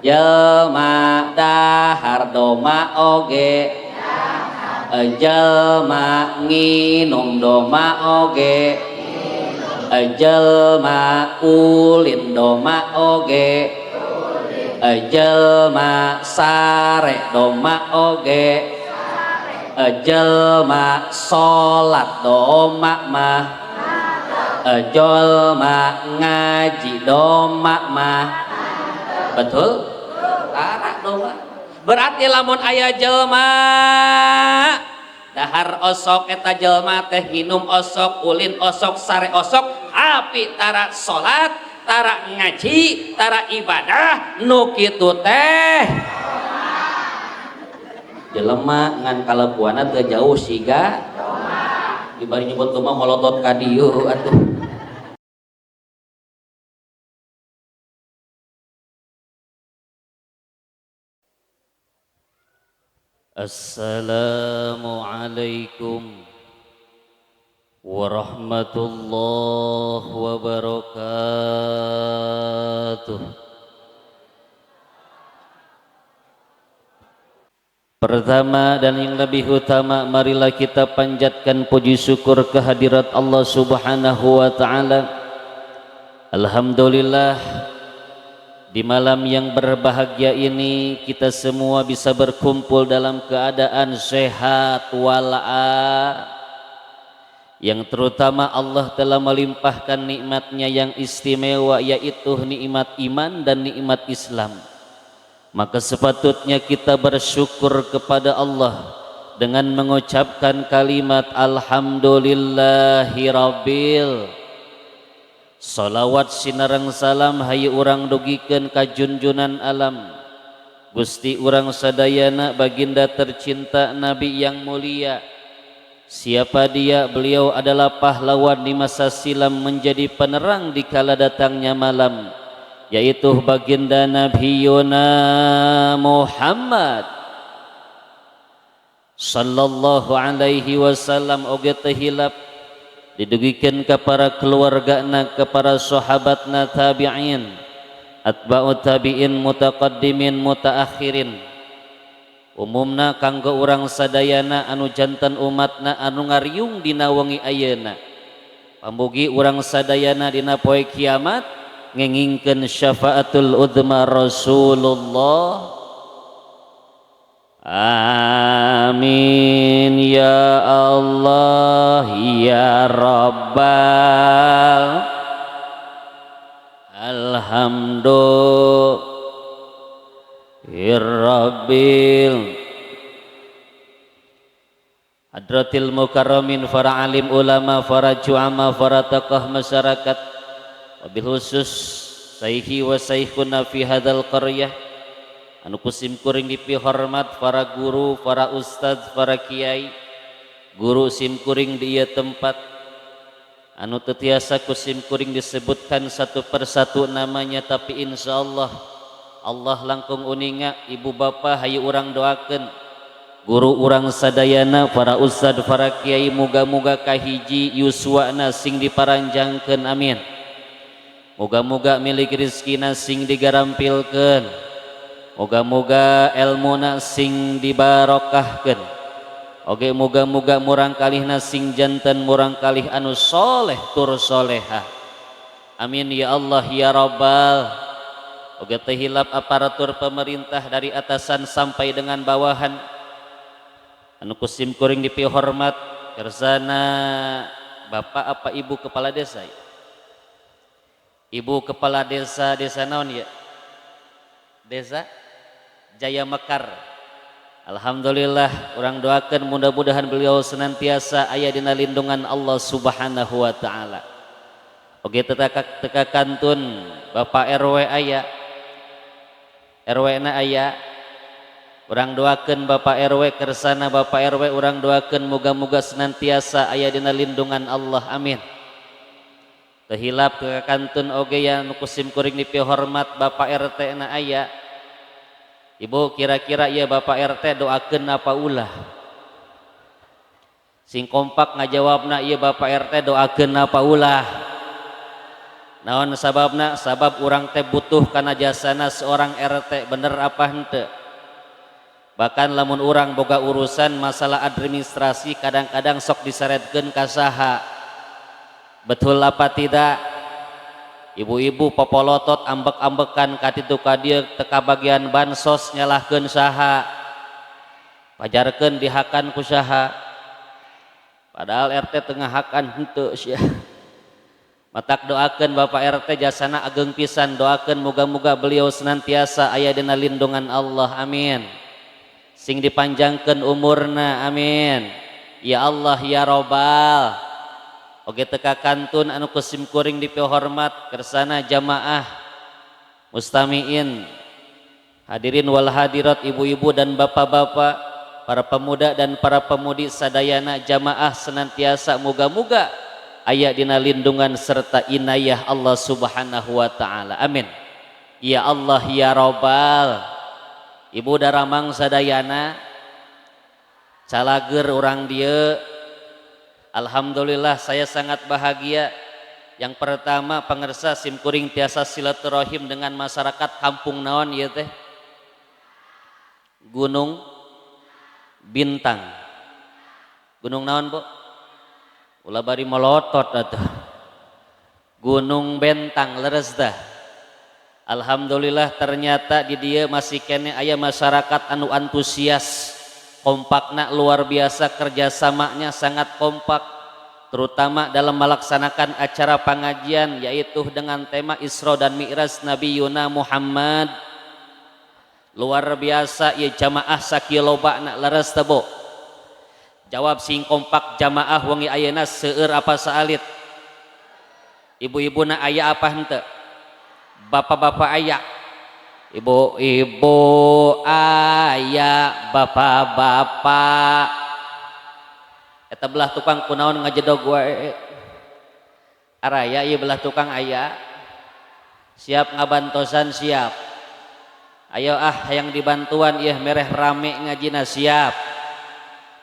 jelma dahar doma oge jelma nginum doma oge jelma ulin doma oge jelma sare doma oge jelma sholat doma mah jelma ngaji doma mah betul? Tara doma berarti lamun aya jelma dahar osok eta jelma teh nginum osok ulin osok sare osok api tara sholat tara ngaji tara ibadah nu kitu teh jelema ngan kalebuana teu jauh siga dibari nyebut mah molotot ka dieu atuh. Assalamualaikum warahmatullahi wabarakatuh. Pertama dan yang lebih utama, marilah kita panjatkan puji syukur kehadirat Allah Subhanahu wa taala. Alhamdulillah, di malam yang berbahagia ini kita semua bisa berkumpul dalam keadaan sehat wala'a, yang terutama Allah telah melimpahkan nikmatnya yang istimewa, yaitu nikmat iman dan nikmat Islam. Maka sepatutnya kita bersyukur kepada Allah dengan mengucapkan kalimat Alhamdulillahi Rabbil. Salawat sinareng salam hayu urang dugikeun ka junjunan alam Gusti urang sadayana baginda tercinta Nabi yang mulia. Siapa dia? Beliau adalah pahlawan di masa silam, menjadi penerang di kala datangnya malam, yaitu baginda Nabiyuna Muhammad sallallahu alaihi wasallam. Oge teu hilap didugikeun ka para keluargana, ka para sahabatna tabi'in, atba'u tabi'in, mutaqaddimin, mutaakhirin. Umumna kanggo urang sadayana anu janten umatna anu ngariung dina wengi ayeuna. Pamugi urang sadayana dina poe kiamat ngengingkeun syafaatul udma Rasulullah. Amin ya Allah ya Rabbal Alhamdulillahirabbil hadratil mukarramin, para alim ulama, para juama, para tokoh masyarakat, wabil khusus sayhi wa saykhuna fi hadzal qaryah, anu kusim kuring dipi hormat para guru, para ustadz, para kiai, guru sim kuring di ieu tempat, anu teu tiasa kusim kuring disebutkan satu persatu namanya, tapi insyaallah Allah langkung uninga. Ibu bapa hayu urang doakeun guru urang sadayana, para ustadz, para kiai, muga-muga kahiji yuswana sing diparanjangkeun, amin. Moga-moga milik rizkina sing digarampilkeun, moga-moga elmuna sing dibarokahkeun, oge moga-moga murang kalihna sing janten murang kalih anu soleh tur solehah, amin ya Allah ya Rabbal. Oge teu hilap aparatur pemerintah dari atasan sampai dengan bawahan, anu kusim kuring dipi hormat kersana bapak apa ibu kepala desa ya? Ibu kepala desa, desa naon ya? Desa Jaya Mekar. Alhamdulillah, orang doakan mudah-mudahan beliau senantiasa aya dina lindungan Allah Subhanahu wa taala. Oge teka kantun Bapak RW aya, RW na aya, urang doakeun Bapak RW kersana Bapak RW, urang doakeun moga-moga senantiasa aya dina lindungan Allah, amin. Tehilap teka kantun oge yang kusim kuring dipi hormat Bapak RT na aya. Ibu kira-kira ya Bapak RT doakeun apa ulah? Sing kompak ngajawabna ieu Bapak RT doakeun apa ulah? Naon sababna? Sabab urang teh butuh kana jasana seorang RT, bener apa henteu? Bahkan lamun urang boga urusan masalah administrasi kadang-kadang sok diseretkeun ka saha. Betul apa tidak? Ibu-ibu popolotot ambek-ambekan ka ditu ka dieu teka bagian bansos nyalahkeun saha? Pajarkeun dihakan ku saha? Padahal RT tengah hakan henteu sia. Matak doakeun Bapak RT jasana ageng pisan, doakeun moga-moga beliau senantiasa aya dina lindungan Allah, amin. Sing dipanjangkeun umurna, amin. Ya Allah ya Robbal. Oge teka kantun anu kusim kuring dipihormat kersana jamaah mustamiin, hadirin wal hadirat, ibu-ibu dan bapak-bapak, para pemuda dan para pemudi sadayana jamaah senantiasa moga-moga aya dina lindungan serta inayah Allah Subhanahu wa taala. Amin. Ya Allah ya Robbal. Ibu daramang sadayana calager urang dieu. Alhamdulillah saya sangat bahagia. Yang pertama pangersa simkuring tiasa silaturahim dengan masyarakat kampung naon ieu teh? Gunung Bintang. Gunung naon, Bu? Ulah bari melotot atuh. Gunung Bentang leres dah. Alhamdulillah ternyata di dia masih kene aya masyarakat anu antusias, kompakna luar biasa, kerjasamanya sangat kompak, terutama dalam melaksanakan acara pengajian yaitu dengan tema Isra dan Mi'raj Nabi Yuna Muhammad. Luar biasa ya jamaah sakilobana leres teu? Jawab sing kompak jamaah wengi ayeuna seueur apa saalit? Ibu-ibuna aya apa henteu? Bapak-bapak aya? Ibu-ibu aya, bapak-bapak. Eta belah tukang kunaon ngajedog wae. Araya ieu belah tukang aya. Siap ngabantosan siap. Ayo hayang dibantuan ieu mereh rame ngajina siap.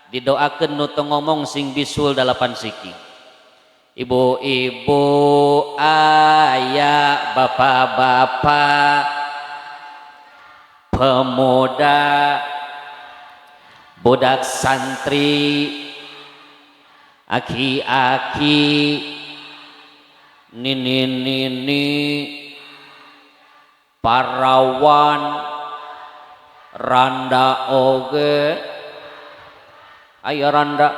Didoakeun nu teu ngomong sing bisul 8 siki. Ibu-ibu aya, bapak-bapak, pemuda, budak santri, aki-aki, nini-nini, parawan, randa oge. Aya randa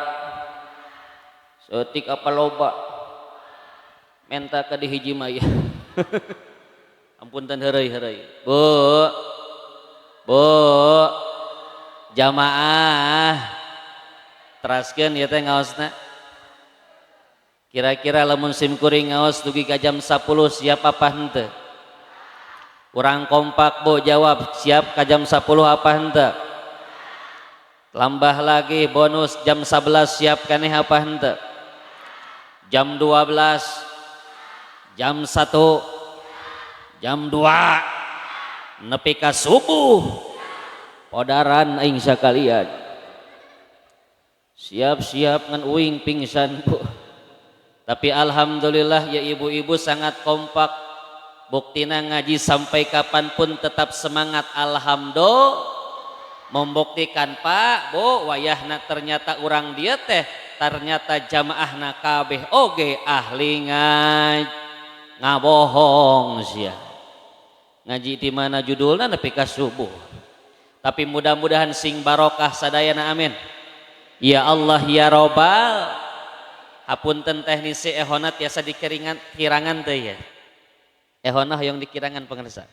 setik apa loba menta ka di hiji mah ya. Ampunten heureuy bu jamaah teraskeun ieu teh ngaosna. Kira-kira lamun simkuring ngaos dugi ka jam 10 siap apa henteu? Urang kompak bu jawab siap ka jam 10 apa henteu? Tambah lagi bonus jam 11 siap kaneh apa henteu? Jam 12, jam 1, jam 2 nepi ka subuh podaran aing sakalian. Siap-siap ngan uing pingsan Bu. Tapi alhamdulillah ya ibu-ibu sangat kompak. Buktina ngaji sampai kapanpun tetap semangat, alhamdulillah. Membuktikan Pak Bu wayahna ternyata urang dia teh ternyata jamaahna kabeh oge ahli ngabohong sia. Ngaji di mana judulna nepi ka subuh. Tapi mudah-mudahan sing barokah sadayana, amin. Ya Allah ya Robbal. Hapunten teknisi ehona tiasa dikirangan teh ya. Ehona hoyong dikirangan pengersa.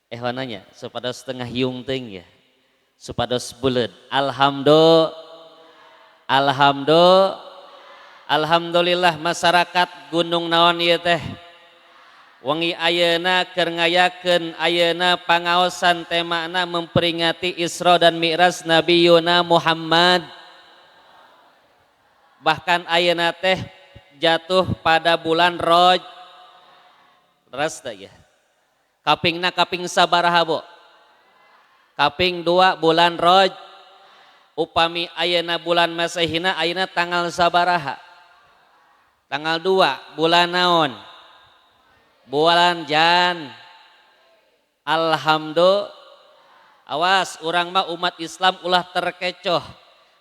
Ehonanya supados setengah hiung teuing ya. Supados buleud. Alhamdulillah masyarakat Gunung naon ieu teh wengi ayeuna keur ngayakeun ayeuna pangaosan temana memperingati Isra dan Mi'raj Nabi Yuna Muhammad. Bahkan ayeuna teh jatuh pada bulan Ras ya. Kapingna kaping sabaraha Bu? Kaping 2 bulan upami ayeuna bulan Masehina ayeuna tanggal sabaraha? Tanggal 2 bulan naon? bulan jan. Alhamdulillah. Awas urang mah umat Islam ulah terkecoh.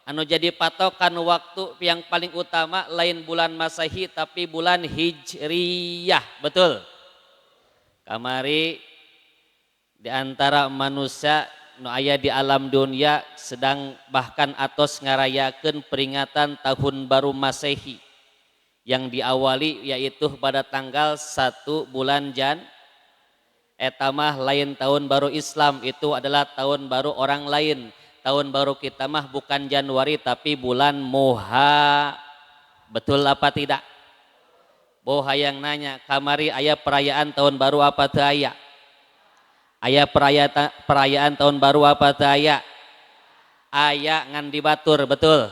Anu jadi patokan waktu yang paling utama lain bulan Masehi tapi bulan Hijriyah. Betul. Kamari di antara manusia nu aya di alam dunia sedang bahkan atos ngarayakeun peringatan tahun baru Masehi yang diawali yaitu pada tanggal 1 bulan Jan. Eta mah lain tahun baru Islam, itu adalah tahun baru orang lain. Tahun baru kita mah bukan Januari tapi bulan Moha. Betul apa tidak? Boha yang nanya, kamari aya perayaan tahun baru apa teu aya? Aya perayaan tahun baru apa teu aya? Aya ngan dibatur, betul.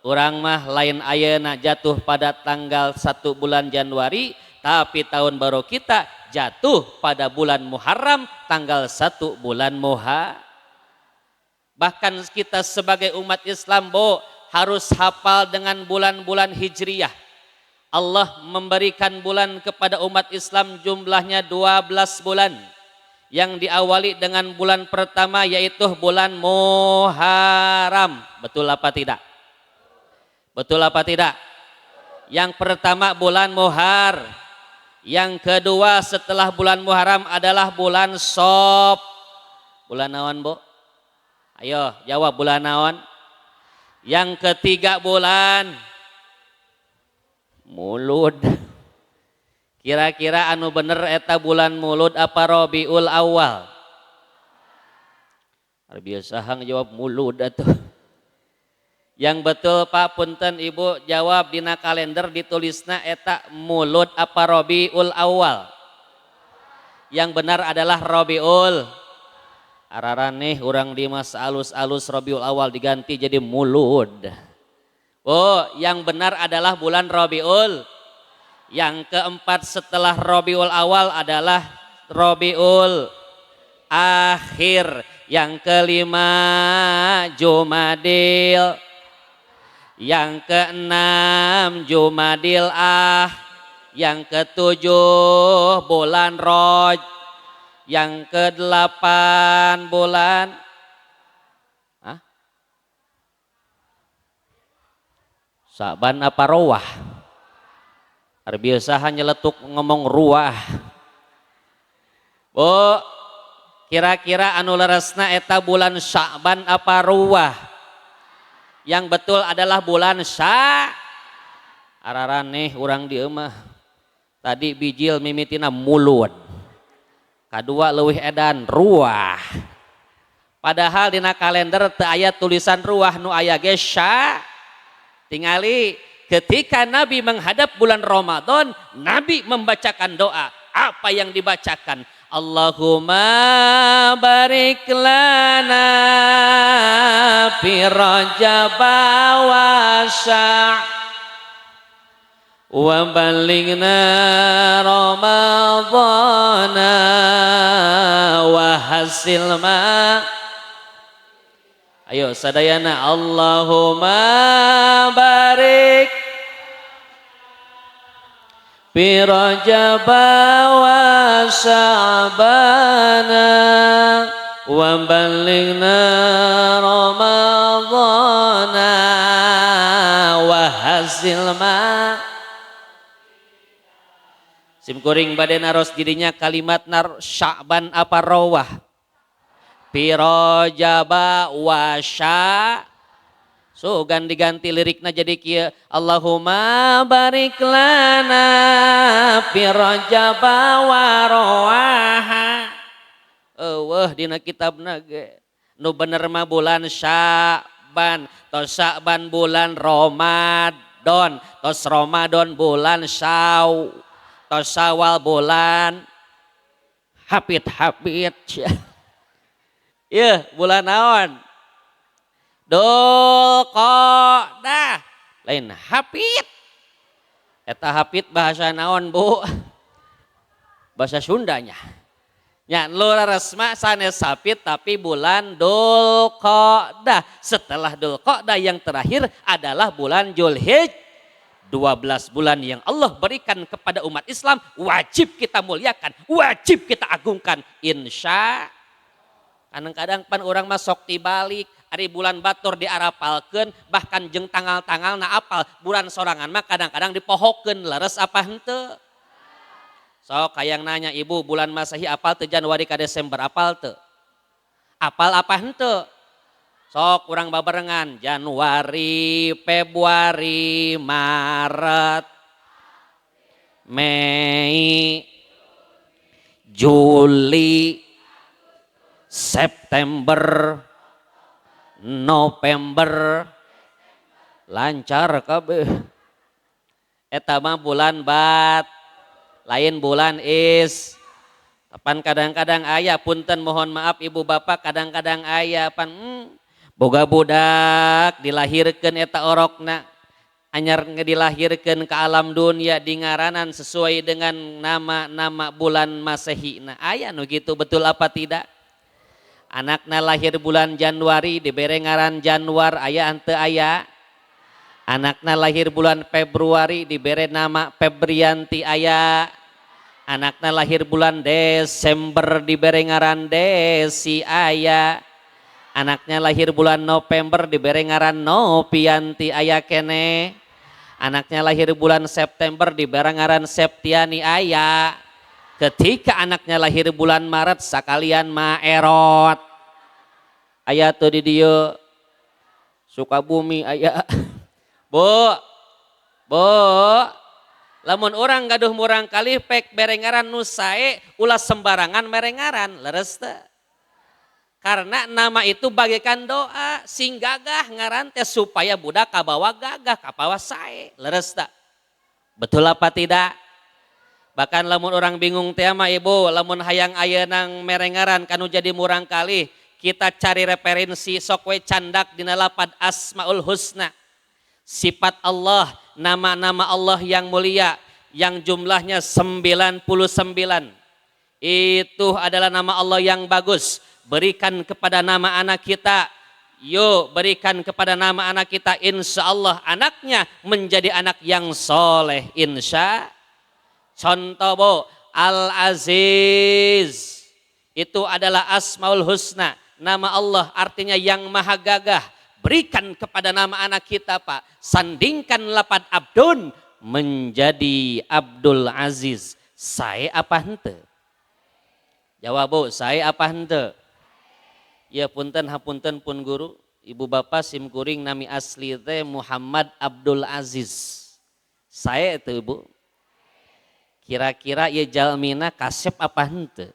Urang mah lain ayeuna jatuh pada tanggal 1 bulan Januari, tapi tahun baru kita jatuh pada bulan Muharram tanggal 1 bulan Moha. Bahkan kita sebagai umat Islam harus hafal dengan bulan-bulan Hijriyah. Allah memberikan bulan kepada umat Islam jumlahnya 12 bulan. Yang diawali dengan bulan pertama yaitu bulan Muharram. Betul apa tidak? Betul apa tidak? Yang pertama bulan Muhar. Yang kedua setelah bulan Muharram adalah bulan Sof. Bulan naon, Bu? Ayo jawab, bulan naon? Yang ketiga bulan Mulud. Kira-kira anu bener eta bulan Mulud apa Rabiul Awal? Biasa jawab Mulud atuh. Yang betul Pak punten Ibu jawab dina kalender ditulisna eta Mulud apa Rabiul Awal? Yang benar adalah Rabiul. Araraneh urang di mas alus-alus Rabiul Awal diganti jadi Mulud. Oh, yang benar adalah bulan Rabiul. Yang keempat setelah Rabiul Awal adalah Rabiul Akhir. Yang kelima Jumadil. Yang keenam Jumadil Yang ketujuh bulan Roj. Yang ke-8 bulan Saban apa Rawah? Biasa hanya letuk ngomong ruah. Bu, kira-kira anu leresna eta bulan Sya'ban apa Ruwah? Yang betul adalah bulan Araraneh urang dieu mah. Tadi bijil mimitina Mulud. Kadua leuwih edan Ruwah. Padahal dina kalender teu aya tulisan Ruwah, nu aya ge Tingali ketika Nabi menghadap bulan Ramadan, Nabi membacakan doa. Apa yang dibacakan? Allahumma barik lana fi Rajab wa wa balighna Ramadhana wa hasil ma. Ayo sadayana Allahumma barik fi Rajab wa Sya'bana wa balighna Ramadhana wa hasil ma. Simkuring bade naros dirinya kalimat nar Sya'ban apa Rawah? Fi Rajab wa So ganti-ganti lirikna jadi kieu Allahumma barik lana fi Rajab wa Rawah. Eueuh dina kitabna ge. Nu bener mah bulan Sya'ban, tos Sya'ban bulan Ramadan, tos Ramadan bulan tos Syawal bulan Hapit. Iya, bulan naon? Dzulqa'dah. Lain Hapit. Eta Hapit bahasa naon, Bu? Bahasa Sundanya. Nya lu resma sanes Hapit tapi bulan Dzulqa'dah. Setelah Dzulqa'dah yang terakhir adalah bulan 12 bulan yang Allah berikan kepada umat Islam wajib kita muliakan, wajib kita agungkan. Insya kadang-kadang pan orang masuk tibalik hari bulan batur diarapalkeun, bahkan jeung tanggal-tanggal na apal bulan sorangan mah kadang-kadang dipohokeun leres apa henteu. Sok hayang nanya ibu bulan Masehi apal teu Januari ka Desember apal teu? Apal apa henteu? Sok urang babarengan Januari, Februari, Maret, Mei, Juli, September, November, lancar kabeh. Eta mah bulan bat, lain bulan is. Kapan kadang-kadang aya punten mohon maaf ibu bapak kadang-kadang aya pan boga budak dilahirkan eta orokna anyar dilahirkan ke alam dunia di ngaranan sesuai dengan nama-nama bulan Masehi. Nah aya nu gitu betul apa tidak? Anakna lahir bulan Januari dibere ngaran Januar aya henteu aya? Anakna lahir bulan Februari dibere nama Febrianti aya? Anakna lahir bulan Desember dibere ngaran Desi aya? Anaknya lahir bulan November diberi ngaran Nopianti aya kene. Anaknya lahir bulan September diberi ngaran Septiani aya. Ketika anaknya lahir bulan Maret sakalian Maerot. Aya tuh di dieu. Sukabumi aya. Bu. Lamun orang gaduh murang kali pek berengaran nu sae ulah sembarangan merengaran leres teu. Karena nama itu bagaikan doa sing gagah ngaran teh supaya budak kabawa gagah kabawa sae leres tak? Betul apa tidak? Bahkan lamun orang bingung teh mah ibu lamun hayang ayeunang merengaran kanu jadi murang kali kita cari referensi sok we candak dina lapad Asmaul Husna. Sifat Allah, nama-nama Allah yang mulia yang jumlahnya 99. Itu adalah nama Allah yang bagus. Berikan kepada nama anak kita, yuk berikan kepada nama anak kita, insya Allah anaknya menjadi anak yang soleh, insya. Contoh bu, Al-Aziz, itu adalah Asmaul Husna, nama Allah artinya yang maha gagah. Berikan kepada nama anak kita pak, sandingkan lapad Abdun menjadi Abdul Aziz. Saya apa hente? Jawab bu, saya apa hente? Ya punten hapunten pun guru, ibu bapak sim kuring nami asli teh Muhammad Abdul Aziz. Saya itu ibu. Kira-kira ya jalmina kasep apa hente?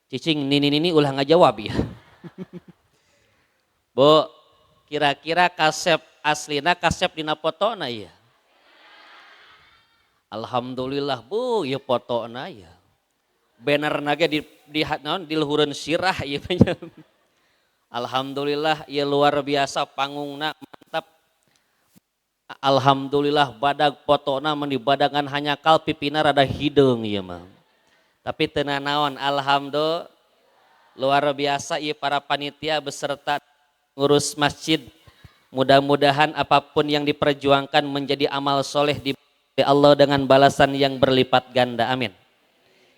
Cicing nini ulah ngajawab ya. Bu, kira-kira kasep aslina kasep dina fotona ya. Alhamdulillah bu, ya fotona ya. Banner naga di luhureun sirah ieu nya. Alhamdulillah ieu luar biasa pangungna mantap. Alhamdulillah badag fotona mun dibadangan hanya kal pipina rada hideung ieu mah. Tapi teu naon alhamdulillah luar biasa ieu para panitia beserta ngurus masjid. Mudah-mudahan apapun yang diperjuangkan menjadi amal soleh di Allah dengan balasan yang berlipat ganda. Amin.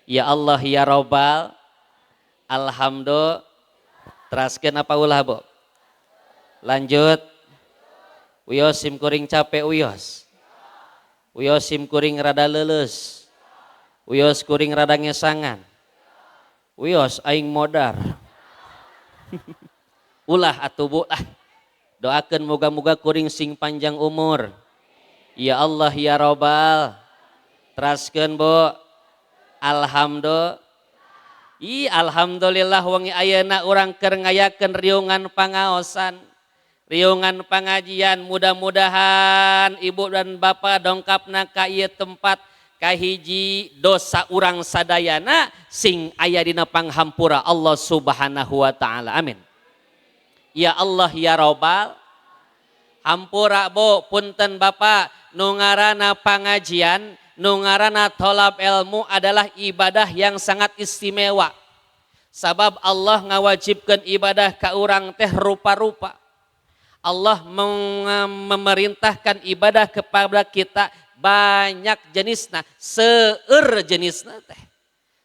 Ya Allah ya Robbal, alhamdulillah. Teraskeun apa ulah bu? Lanjut. Uyos sim kuring capek uyos. Uyos sim kuring rada leuleus. Uyos kuring rada ngesangan. Uyos aing modar. Ulah atuh bu lah. Doakeun moga-moga kuring sing panjang umur. Ya Allah ya Robbal. Teraskeun bu. Alhamdulillah. Alhamdulillah wangi ayeuna urang keur ngayakeun riungan pangaosan, riungan pengajian. Mudah-mudahan ibu dan bapak dongkapna ka ieu tempat kahiji dosa urang sadayana sing aya dina panghampura Allah Subhanahu wa taala. Amin. Ya Allah ya Robbal. Hampura bu punten bapak nu ngaranna pangajian nu ngaranna tholab ilmu adalah ibadah yang sangat istimewa. Sabab Allah ngawajibkeun ibadah ka urang teh rupa-rupa. Allah memerintahkan ibadah kepada kita banyak jenisna, seueur jenisna teh.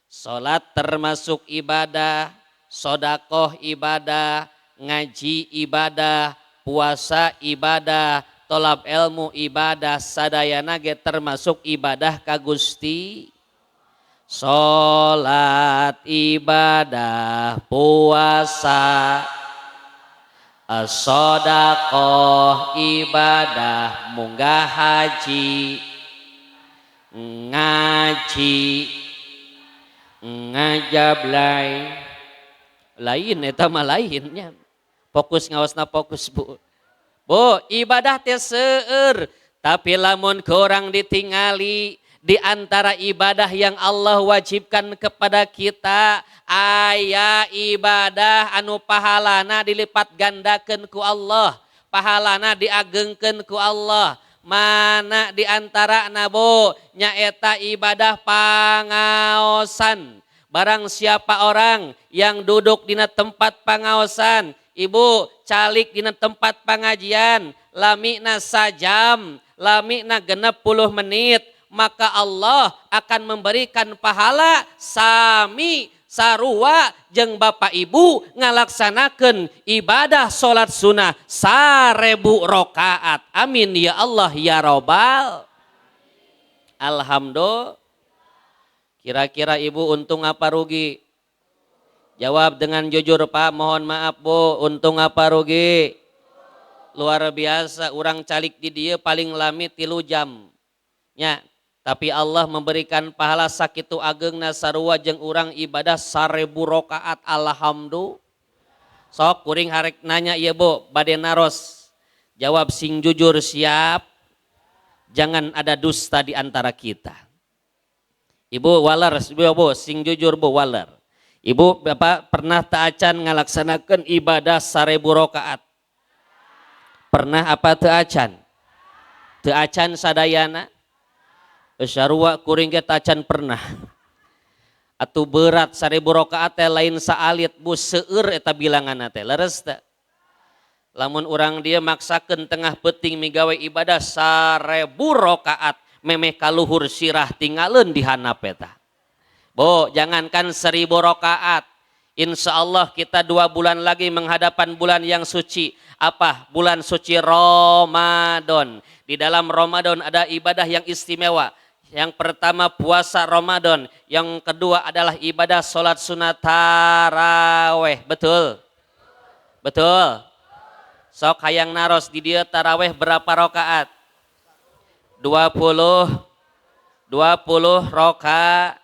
Salat termasuk ibadah, sodakoh ibadah, ngaji ibadah, puasa ibadah, tolab ilmu ibadah, sadayana ge termasuk ibadah ka Gusti. Salat ibadah, puasa sodakoh ibadah, munggah haji, ngaji, ngajablay, lain eta mah lainnya. Fokus ngawasna fokus bu. Bu ibadah teh seueur, tapi lamun kurang ditingali di antara ibadah yang Allah wajibkan kepada kita, aya ibadah anu pahalana dilipat gandakeun ku Allah, pahalana diagengkeun ku Allah. Mana di antara nabo nyaeta ibadah pangaosan. Barang siapa orang yang duduk di tempat pangaosan, ibu calik di tempat pengajian, lamina sajam, lamina 60 menit, maka Allah akan memberikan pahala sami sarua jeung bapak ibu ngalaksanakeun ibadah salat sunnah 1000 rakaat. Amin ya Allah ya Robbal. Alhamdulillah. Kira-kira ibu untung apa rugi? Jawab dengan jujur Pak, mohon maaf Bu, untung apa rugi? Luar biasa, orang calik di dia paling lami 3 jam. Ya, tapi Allah memberikan pahala sakitu ageungna sarua jeung urang ibadah 1000 rakaat. Alhamdulillah. Sok kuring harek nanya ieu Bu, bade naros. Jawab sing jujur siap. Jangan ada dusta di antara kita. Ibu walar, Bu, sing jujur Bu walar. Ibu Bapak pernah taacan ngalaksanakeun ibadah 1000 rakaat? Pernah apa teu acan? Teu acan sadayana? Sarua kuring ge tacan pernah. Atuh berat 1000 rakaat teh lain saalit Bu, seueur eta bilanganna teh. Leres teh. Lamun urang dia maksakeun tengah peuting migawe ibadah 1000 rakaat, memeh kaluhur sirah tinggalin di handap eta. Bu, jangankan 1000 rakaat. Insya Allah kita 2 bulan lagi menghadapan bulan yang suci. Apa? Bulan suci Ramadan. Di dalam Ramadan ada ibadah yang istimewa. Yang pertama puasa Ramadan. Yang kedua adalah ibadah sholat sunat taraweh. Betul? Betul? Sok hayang naros di dia taraweh berapa rakaat? 20 rakaat,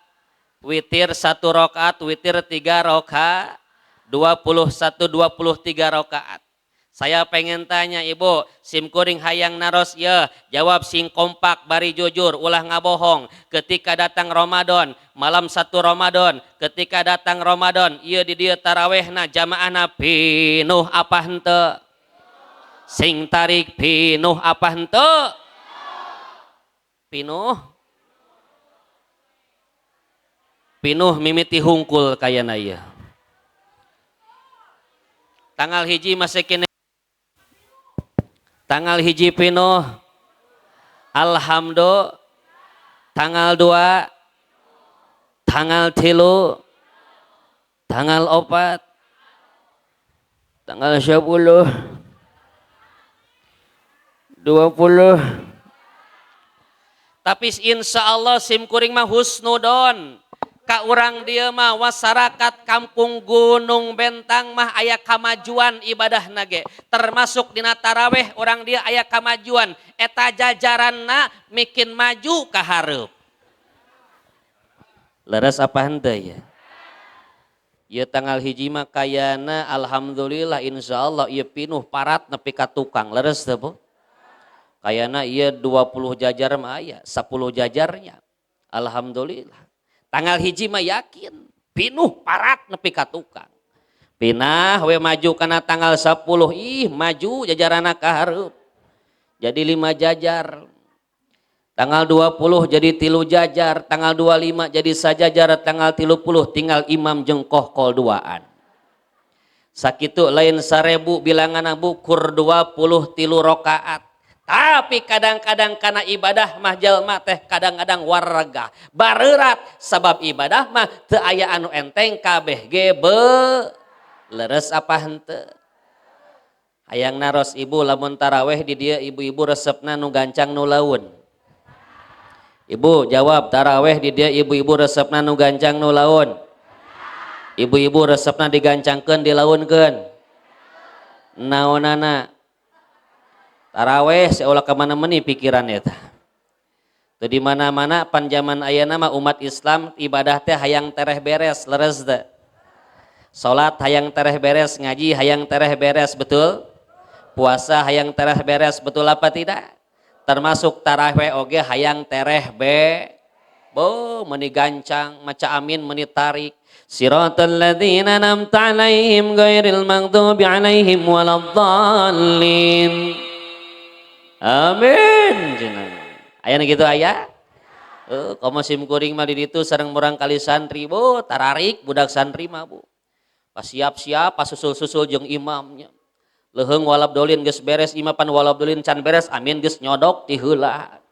witir 1 rakaat, witir 3 rakaat, 23 rakaat. Saya pengen tanya Ibu, sim kuring hayang naros ya, jawab sing kompak bari jujur, ulah ngabohong. Ketika datang Ramadan, malam 1 Ramadan, ketika datang Ramadan, ieu di dieu tarawehna jamaahna pinuh apa henteu? Sing tarik pinuh apa henteu? Pinuh mimiti hungkul kayana ieu. Tanggal hiji masih kene. Tanggal hiji pinuh. Alhamdulillah. Tanggal 2, tanggal 3, tanggal 4, tanggal 10, 20. Tapi insya Allah sim kuring mah husnudon. Ka urang dia mah wasarakat kampung Gunung Bentang mah aya kamajuan ibadah nage. Termasuk dina taraweh orang dia aya kamajuan. Eta jajaranna mikin maju ka hareup. Leres apa henteu ya? Ieu tanggal hiji mah kayana alhamdulillah insyaallah ieu pinuh parat nepi ka tukang. Leres teu Bu? Kayana iya 20 jajar mah aya, 10 jajarnya. Alhamdulillah. Tanggal hiji mah yakin, pinuh parat nepi ka tukang. Pinah we maju kana tanggal 10, maju jajarana ka hareup. Jadi 5 jajar. Tanggal 20 jadi 3 jajar, tanggal 25 jadi sajajar, tanggal 30 tinggal imam jeung kohkol duaan. sakitu lain 1000 bilangan Bu kur 23 rakaat. Tapi kadang-kadang karena ibadah mah jalma teh kadang-kadang warga bareurat sabab ibadah mah teu aya anu enteng kabeh ge leres apa henteu. Hayang naros ibu lamun taraweh di dia ibu-ibu resepna nu gancang nu laun. Ibu jawab taraweh di dia ibu-ibu resepna nu gancang nu laun. Ibu-ibu resepna digancangkeun dilaunkeun. Naonana? Taraweh seolah kemana meni pikiran eta. Teu di mana-mana panjaman ayeuna mah umat Islam ibadah teh hayang tereh beres leres teh. Salat hayang tereh beres, ngaji hayang tereh beres, betul? Puasa hayang tereh beres, betul apa tidak? Termasuk taraweh oge hayang tereh meni gancang maca amin meni tarik. Siratal ladzina an'amta 'alaihim ghairil maghdubi 'alaihim waladdallin. Amin. Aya gitu aya? Komo sim kuring mah di ditu sareng murang kali santri Bu, tararik budak santri mah Bu. Pas siap-siap pas susul-susul jeung imamnya. Leheung walabdolin geus beres imam pan walabdolin can beres amin geus nyodok ti heula.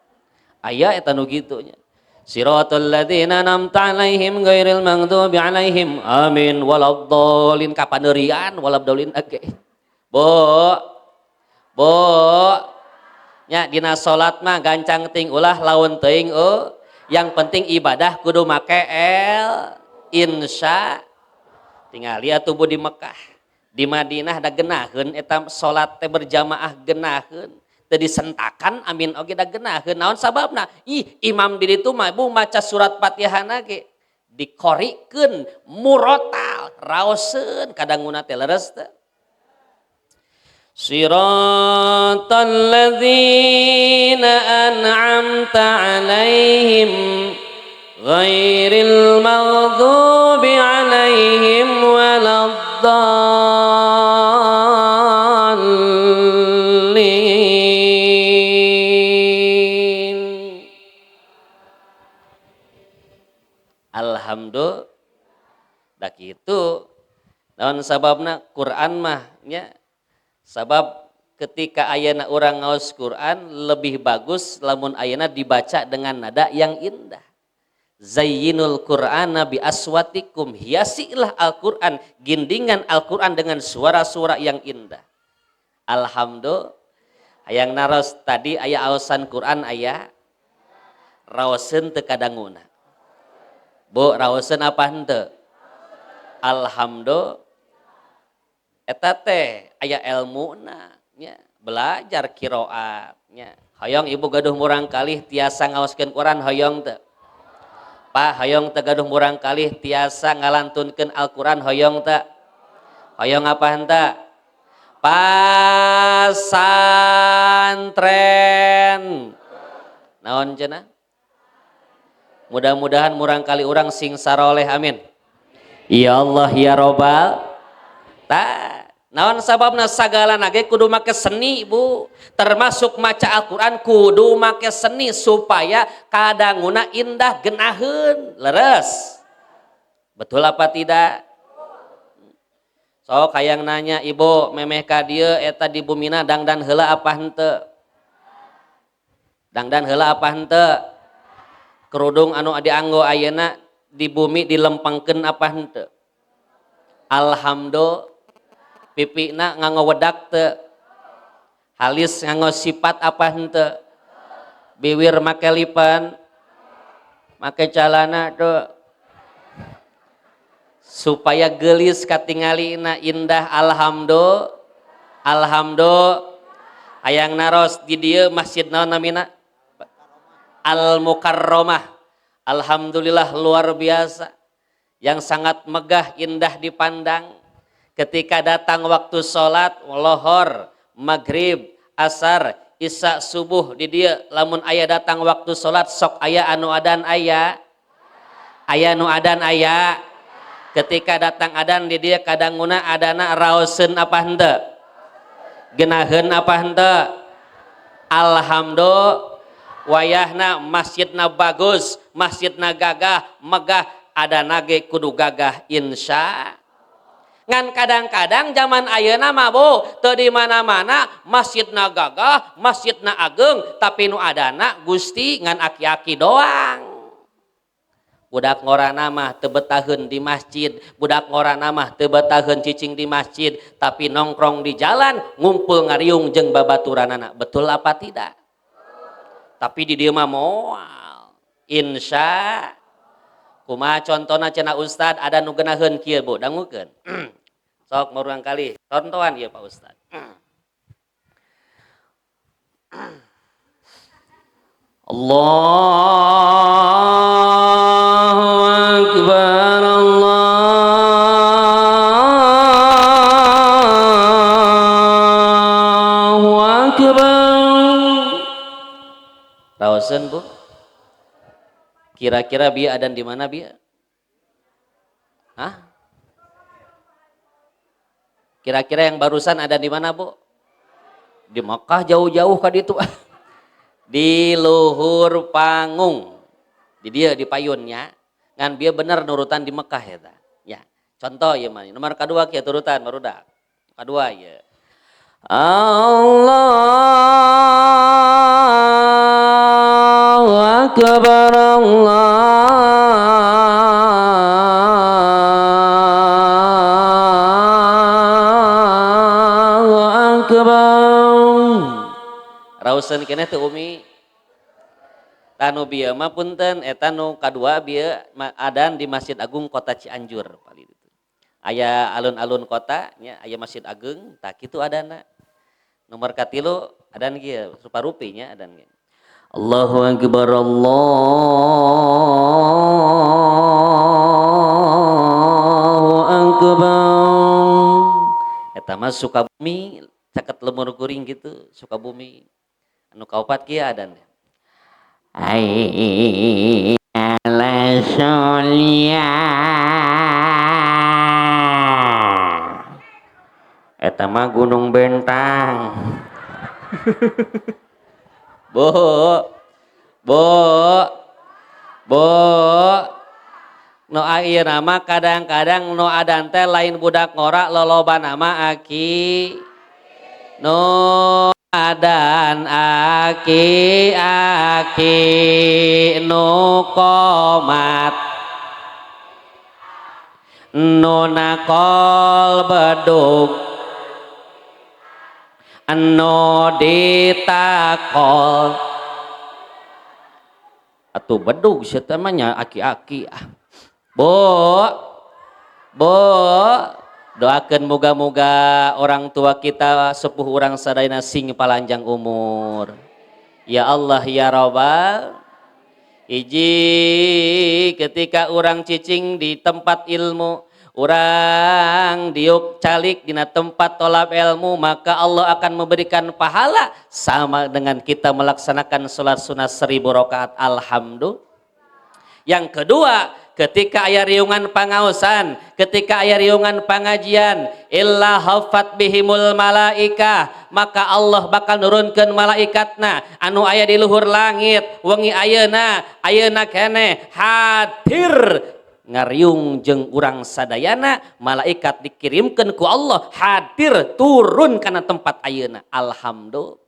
Aya eta nu kitu nya. Siratal ladzina an'amta 'alaihim ghairil maghdubi 'alaihim amin waladdallin kapaneurian walabdolin age. Bu nya dina salat mah gancang ting ulah laun teuing yang penting ibadah kudu make insya tinggal lihat tubuh di Mekah di Madinah da genaheun eta salat teh berjamaah genaheun teu disentakan amin oge da genaheun naon sababna imam di ditu mah bu maca surat Fatihahna ge dikorikeun murotal raoseun kadanguna teh leres teh. Siratal ladzina an'amta 'alaihim ghairil maghdubi 'alaihim waladdallin. Alhamdulillah da kitu naon sababna Quran mah nya sabab ketika ayana orang ngaos Quran lebih bagus lamun ayana dibaca dengan nada yang indah. Zayyinul Qur'ana bi aswatikum, hiasilah Al-Qur'an, gindingan Al-Qur'an dengan suara-suara yang indah. Alhamdulillah. Hayang naros tadi aya aosan Quran aya raoseun teu kadanguna. Bu raoseun apa henteu? Alhamdulillah. Eta teh aya ilmuna nya belajar qiraat nya hoyong ibu gaduh murang kalih tiasa ngaoskeun Quran hoyong teu Pak hoyong teu gaduh murang kalih tiasa ngalantunkeun Al-Quran hoyong teu hoyong apa henteu pasantren naon cenah mudah-mudahan murang kali urang sing saroleh amin ya Allah ya Robbal naon sababna sagala nage kudu make seni Bu termasuk maca Al-Quran kudu make seni supaya kadanguna indah genaheun leres betul apa tidak sok hayang nanya ibu memeh ka dieu eta di bumina dangdan heula apa henteu dangdan heula apa henteu kerudung anu dianggo ayeuna di bumi dilempengkeun apa henteu alhamdulillah pipina nganggo wedak teu halis nganggo sifat apa henteu bibir make lipan make calana teu supaya geulis katingalina indah alhamdulillah hayang naros di dieu masjid naon namina Al Mukarramah alhamdulillah luar biasa yang sangat megah indah dipandang. Ketika datang waktu sholat, lohor, maghrib, asar, isya, subuh di dia lamun aya datang waktu sholat sok aya anu adan aya nu adan aya ketika datang adan di dia kadanguna adana raoseun apa henteu genaheun apa henteu alhamdulillah wayahna masjidna bagus masjidna gagah megah adana ge kudu gagah insya Ngan kadang-kadang zaman ayeuna mah Bu teu di mana-mana masjidna gagah, masjidna ageng, tapi nu adana Gusti ngan aki-aki doang. Budak ngorana mah teu betaheun di masjid, budak ngorana mah teu betaheun cicing di masjid, tapi nongkrong di jalan, ngumpul ngariung jeung babaturanana. Betul apa tidak? Tapi di dieu mah moal. Insya kumaha contona cenah Ustad ada nu geunaheun kieu Bu, dangukeun. Sok murang kali contohan ieu Pak Ustad. Allahu Akbar, Allahu Akbar. Raoseun Bu? Kira-kira bieu adan di mana bieu? Hah? Kira-kira yang barusan ada di mana Bu? Di Mekah jauh-jauh ka ditu. Di luhur panggung. Di dia di payunnya. Ngan bieu bener nurutan di Mekah eta. Ya. Contoh ieu mah. Nomor kedua kieu turutan barudak. Kedua ieu. Allahu Akbar, Allahu Akbar. Rausen keneh teu Umi. Tanu bieu mah punten eta nu kadua bieu adan di Masjid Agung Kota Cianjur paling itu. Aya alun-alun kota nya aya Masjid Agung tah kitu adana. Nomor katilu adan kieu rupa-rupinya adan kieu. Allahu Akbar, Allahu Akbar. Eta mah Sukabumi caket lemur kuring gitu Sukabumi. Anu kaopat kieu adan. Ai ala solia. Eta mah Gunung Bentang. Bu. No ayeuna mah kadang-kadang no adan teh lain budak ngora loloba nama aki. No adan aki nu komat nu nakol bedug anu ditakol atuh bedug sia teh mah nya aki-aki ah. Bu doakeun moga-moga orang tua kita sepuh urang sadayana sing palanjang umur. Ya Allah ya Rabbal. Hiji ketika orang cicing di tempat ilmu, orang diuk calik dina tempat tolab ilmu, maka Allah akan memberikan pahala sama dengan kita melaksanakan sholat sunat 1000 rakaat. Alhamdulillah. Yang kedua, ketika aya riungan pangaosan, ketika aya riungan pangajian, illa hafat bihimul malaika, maka Allah bakal nurunkeun malaikatna anu aya di luhur langit wengi ayeuna keneh hadir ngariung jeung urang sadayana, malaikat dikirimkeun ku Allah hadir turun kana tempat ayeuna. Alhamdulillah.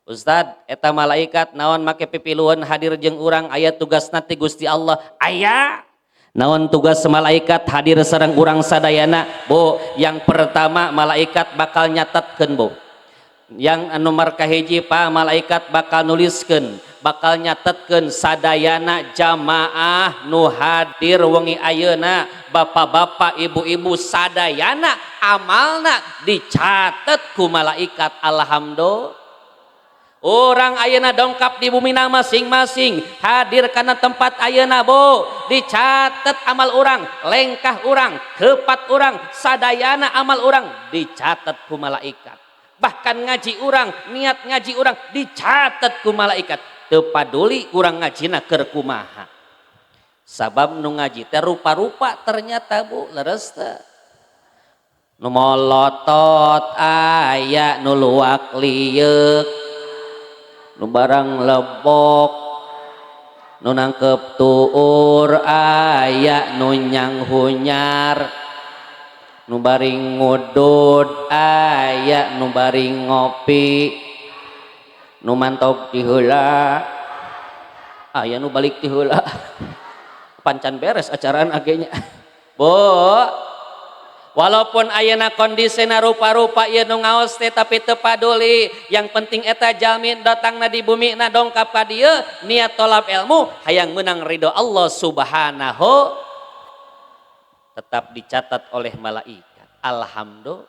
Ustad, eta malaikat naon make pipiluan hadir jeung urang aya tugasna ti Gusti Allah. Aya naon tugas malaikat hadir sareng urang sadayana? Bu, yang pertama malaikat bakal nyatetkeun Bu. Yang nomor kahiji Pak, malaikat bakal nuliskeun, bakal nyatetkeun sadayana jamaah nu hadir wengi ayeuna, bapak-bapak, ibu-ibu sadayana amalna dicatet ku malaikat. Alhamdulillah. Orang ayeuna dongkap di bumi masing-masing hadir karena tempat ayeuna Bu, dicatat amal orang, lengkah orang, kepat orang, sadayana amal orang dicatat ku malaikat. Bahkan ngaji orang, niat ngaji orang dicatat ku malaikat. Teu paduli urang ngajina keur kumaha. Sabab nu ngaji teh rupa-rupa ternyata Bu, leres teh. Nu molotot aya nu luak lieur, nu barang lebok, nu nangkep tuur aya nu nyang hunyar, nu bari ngudud aya nu bari ngopi nu mantog ti heula aya nu balik ti heula pancan beres acaraan agenya Bu walaupun ayeuna kondisina rupa-rupa ieu nu ngaos teh tapi teu paduli yang penting eta jalmi datangna di bumi na dongkap ka dieu niat tolab ilmu hayang menang ridho Allah subhanahu tetap dicatat oleh malaikat. Alhamdulillah.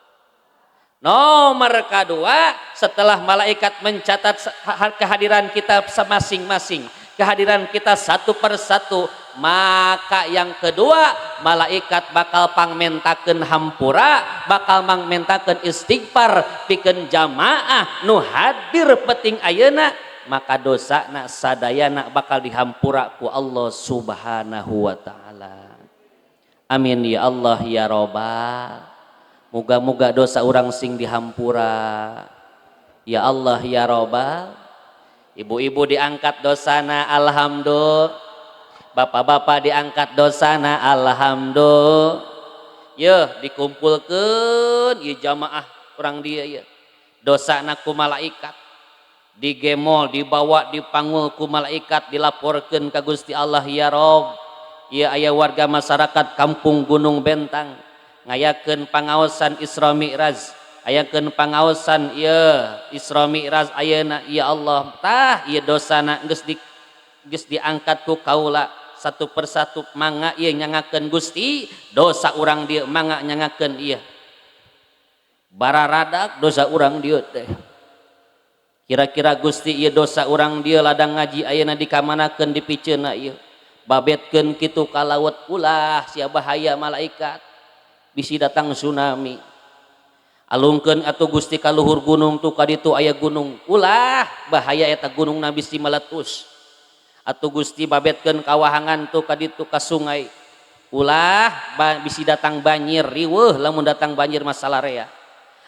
Nomor kedua setelah malaikat mencatat kehadiran kita masing-masing kehadiran kita satu persatu maka yang kedua malaikat bakal pangmentakeun hampura bakal mangmentakeun istighfar pikeun jamaah nu hadir penting ayeuna maka dosana sadayana bakal dihampura ku Allah subhanahu wa ta'ala. Amin ya Allah ya Rabbal. Muga-muga dosa orang sing dihampura ya Allah ya Rabbal. Ibu-ibu diangkat dosana alhamdulillah. Bapak-bapak diangkat dosana alhamdulillah. Ye dikumpulkeun ieu jamaah urang dia ye. Dosana ku malaikat digemol dibawa dipanggul ku malaikat dilaporkeun ka Gusti Allah ya Rob. Ieu aya warga masyarakat Kampung Gunung Bentang ngayakeun pangaosan Isra Mi'raj. Ayakeun pangaosan ieu Isra Mi'raj ayeuna ya Allah tah ieu dosana geus diangkat ku kaula satu persatu mangga ieu nyangakeun Gusti dosa urang dieu mangga nyangakeun ieu bararadak dosa urang dieu teh kira-kira Gusti ieu dosa urang dieu ladang ngaji ayeuna dikamanakeun dipiceuna ieu babetkeun kitu ka laut ulah sia bahaya malaikat bisi datang tsunami alungkeun atuh Gusti ka luhur gunung tu ka ditu aya gunung ulah bahaya eta gunung na bisi meletus atuh Gusti babetkeun kawahangan tuh kaditu ka sungai ulah bisi datang banjir riweuh lamun datang banjir masalah rea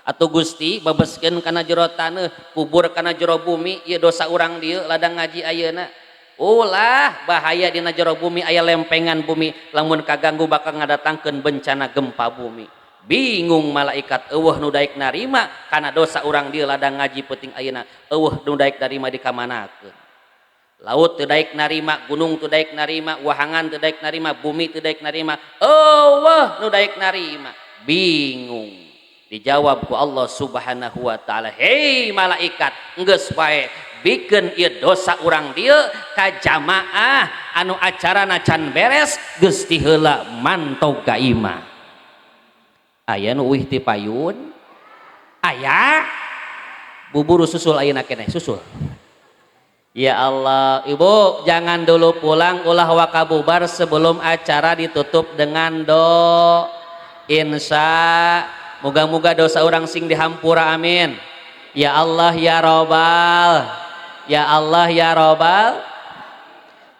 atuh Gusti babeskeun kana jero taneuh kubur kana jero bumi ieu dosa urang dieu ladang ngaji ayeuna ulah bahaya dina jero bumi aya lempengan bumi lamun kaganggu bakal ngadatangkeun bencana gempa bumi bingung malaikat eueuh nu daek narima kana dosa urang dieu ladang ngaji penting ayeuna eueuh nu daek narima dikamanakeun laut teu daek narima gunung teu daek narima wahangan teu daek narima bumi teu daek narima eueuh nu daek narima bingung dijawab ku Allah subhanahu wa ta'ala hei malaikat geus bae bikeun ieu dosa urang dieu ka jamaah anu acarana can beres geus ti heula mantog ka imah aya nu uih ti payun aya buburu susul ayeuna keneh susul. Ya Allah, Ibu jangan dulu pulang ulah wakabubar sebelum acara ditutup dengan insya moga-moga dosa orang sing dihampura amin. Ya Allah ya Robbal, ya Allah ya Robbal.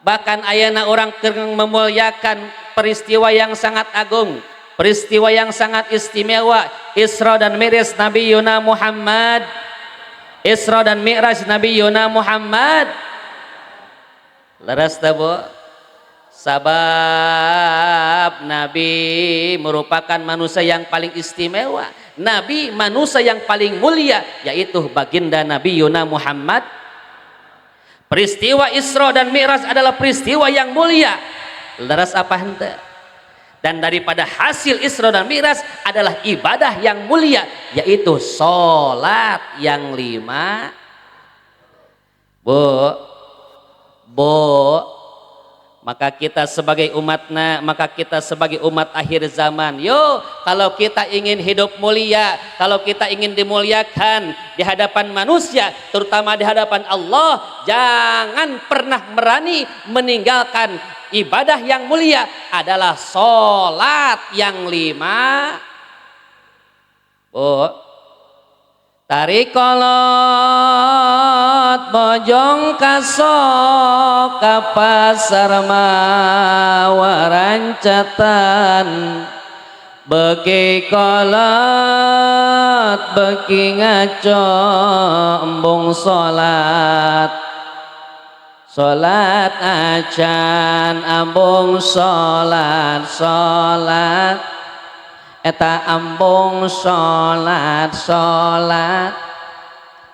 Bahkan ayeuna orang memuliakan peristiwa yang sangat agung, peristiwa yang sangat istimewa Isra dan Mi'raj Nabi Yuna Muhammad. Isra dan Mi'raj Nabi Yuna Muhammad leres tabu sabab Nabi merupakan manusia yang paling istimewa Nabi manusia yang paling mulia yaitu baginda Nabi Yuna Muhammad. Peristiwa Isra dan Mi'raj adalah peristiwa yang mulia leres apa hente dan daripada hasil Isra dan Mi'raj adalah ibadah yang mulia yaitu sholat yang 5. Bu maka kita sebagai umatnya maka kita sebagai umat akhir zaman yo kalau kita ingin hidup mulia kalau kita ingin dimuliakan di hadapan manusia terutama di hadapan Allah jangan pernah berani meninggalkan ibadah yang mulia adalah sholat yang 5. Bu tarikolot bojong kasok ka pasar mawarancatan beki kolot beki ngaco embung sholat sholat acan ambung sholat eta ambung salat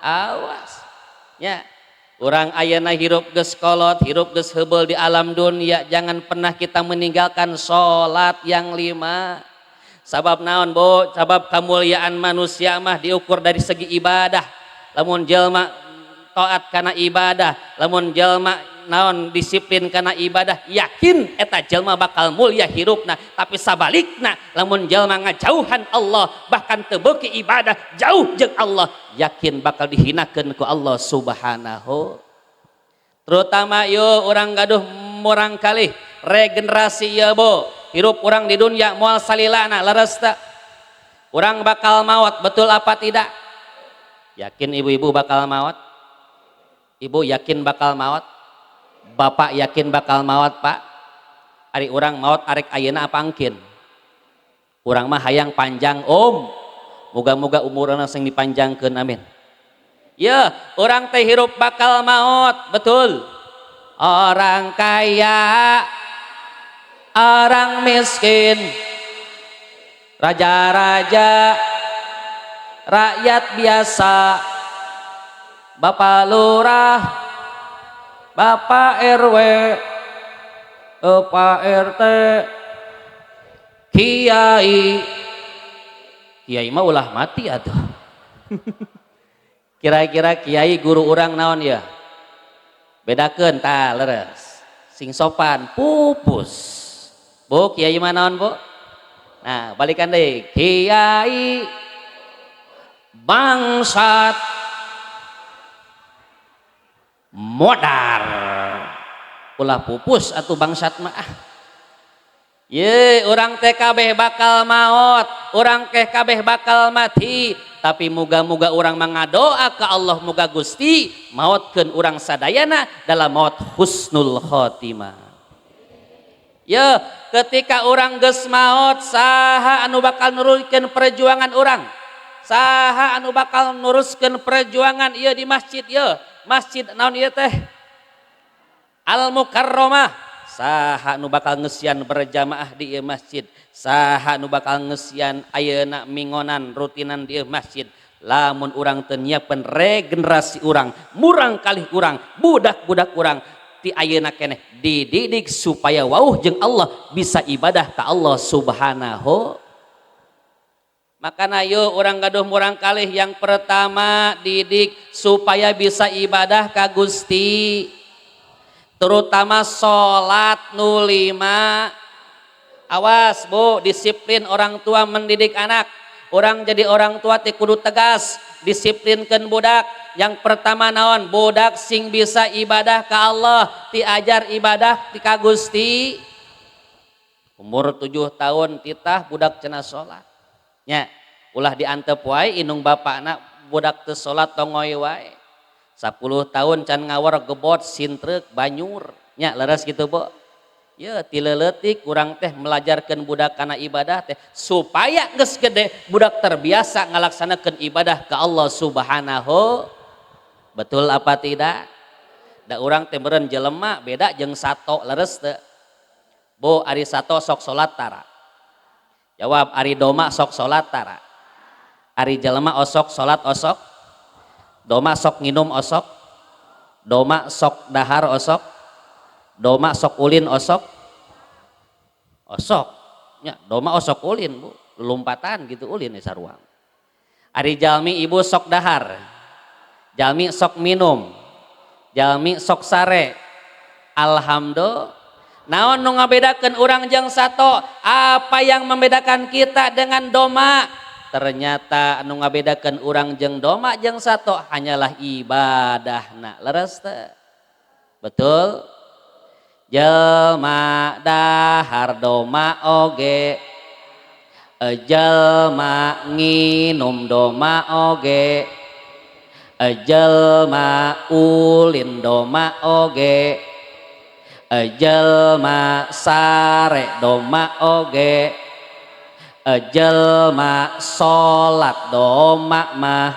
awas nya urang ayeuna hirup geus kolot hirup geus heubeul di alam dunia jangan pernah kita meninggalkan salat yang 5 sabab naon Bu sabab kamuliaan manusia mah diukur dari segi ibadah lamun jelma taat kana ibadah lamun jelma naon disiplin kana ibadah yakin eta jelma bakal mulia hirupna tapi sabalikna lamun jelma ngajauhan Allah bahkan teu beuki ibadah jauh jeung Allah yakin bakal dihinakeun ku Allah subhanahu terutama yo urang gaduh murang kalih regenerasi ya Bu hirup urang di dunia moal salilana leres teu urang bakal maot betul apa tidak yakin ibu-ibu bakal maot ibu yakin bakal maot bapak yakin bakal maot Pak ari urang maot arek ayeuna apa angkin urang mah hayang panjang Om moga-moga umurna sing dipanjangkeun amin ya urang teh hirup bakal maot betul orang kaya orang miskin raja-raja rakyat biasa bapak lurah bapak RW Pak RT kiai mah ulah mati atuh kira-kira kiai guru urang naon ya bedakeun tah leres sing sopan pupus Bu kiai mah naon Bu nah balikan deui kiai bangsat modar ulah pupus atuh bangsat mah ye urang teh kabeh bakal maot urang teh kabeh bakal mati tapi muga-muga urang mangadoa ka Allah muga Gusti maotkeun urang sadayana dalam maot husnul khotimah ye ketika urang geus maot saha anu bakal nurunkeun perjuangan urang saha anu bakal nuruskeun perjuangan ieu di masjid ye masjid naon ieu teh Al Mukarramah saha nu bakal ngesian berjamaah di ieu masjid saha nu bakal ngesian ayeuna mingonan rutinan di ieu masjid lamun urang teu nyiapkeun regenerasi urang murang kalih urang budak-budak urang ti ayeuna keneh dididik supaya wauh jeung Allah bisa ibadah ka Allah subhanahu makana yuk orang gaduh murang kalih yang pertama didik supaya bisa ibadah ka Gusti terutama sholat nu 5 awas Bu disiplin orang tua mendidik anak orang jadi orang tua teh kudu tegas disiplinkeun budak yang pertama naon budak sing bisa ibadah ka Allah diajar ibadah ti ka Gusti umur 7 tahun titah budak cenah sholat nya ulah diantep wae inung bapakna budak teu salat tongoy wae 10 tahun can ngawar gebot sintreuk banyur nya leres kitu Bu ya ti leuletik urang teh melajarkeun budak kana ibadah teh supaya geus gede budak terbiasa ngalaksanakeun ibadah ka Allah subhanahu betul apa tidak da urang teh meureun jelema beda jeung sato leres teu Bu ari sato sok salat tara jawab ari doma sok salat tara ari jelema osok salat osok doma sok nginum osok doma sok dahar osok doma sok ulin osok nya doma osok ulin Bu lumpatan gitu ulin di saruang ari jalmi ibu sok dahar jalmi sok minum jalmi sok sare alhamdulillah naon nu ngabedakeun urang jeung sato apa yang membedakan kita dengan doma ternyata anu ngabedakeun urang jeung doma jeung sato hanyalah ibadahna leres teu betul jelma dahar doma oge jelma nginum doma oge jelma ulin doma oge jelma sare doma oge jelma salat doma mah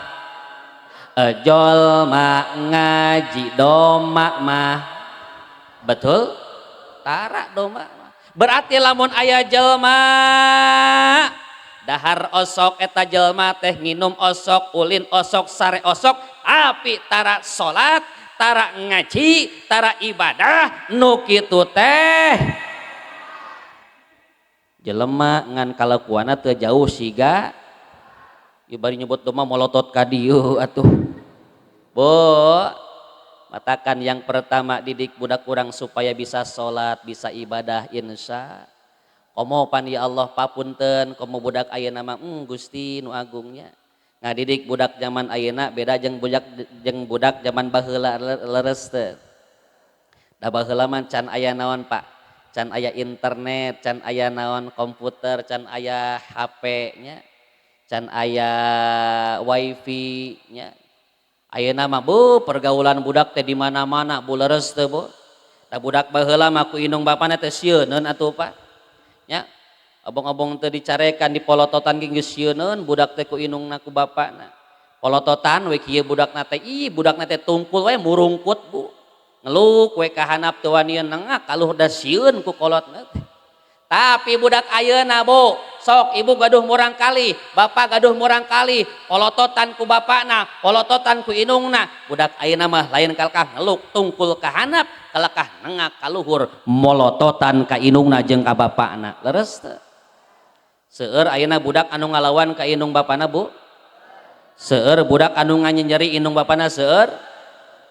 jelma ngaji doma mah betul tara doma berarti lamun aya jelma dahar osok eta jelma teh nginum osok ulin osok sare osok api tara salat tara ngaji tara ibadah nu kitu teh jelema ngan kalakuana teu jauh siga ieu bari nyebut doma molotot ka dieu atuh. Bu, matakan yang pertama didik budak kurang supaya bisa salat, bisa ibadah insya. Komo pan ya Allah papunten komo budak ayeuna mah Gusti nu agungnya. Ngadidik budak zaman ayeuna beda jeung budak zaman baheula leres teu. Da baheula mah can aya naon Pak? Can aya internet, can aya naon komputer, can aya HP nya. Can aya wifi nya. Ayeuna mah bu pergaulan budak teh di mana-mana bu leres teu bu. Da budak baheula mah ku indung bapana teh sieuneun atuh Pak. Nya obong-obong teu dicarekan di polototan ge geus sieuneun budak teh ku indungna ku bapana. Polototan we kieu budakna teh budakna teh tungkul we murungkut bu. Ngeluk we ka handap teu wani nengah kaluh da sieun ku kolotna teh. Tapi budak ayeuna bu, sok ibu gaduh murang kali, bapak gaduh murang kali, polototan ku bapakna, polototan ku inungna. Budak ayeuna mah lain kalkah ngeluk tungkul ka handap, kalakah nengah kaluhur molototan ka inungna jeung ka bapakna. Leres teu? Seueur ayeuna budak anu ngalawan ka inung bapana bu? Seueur budak anu nganyenjeri inung bapana seueur?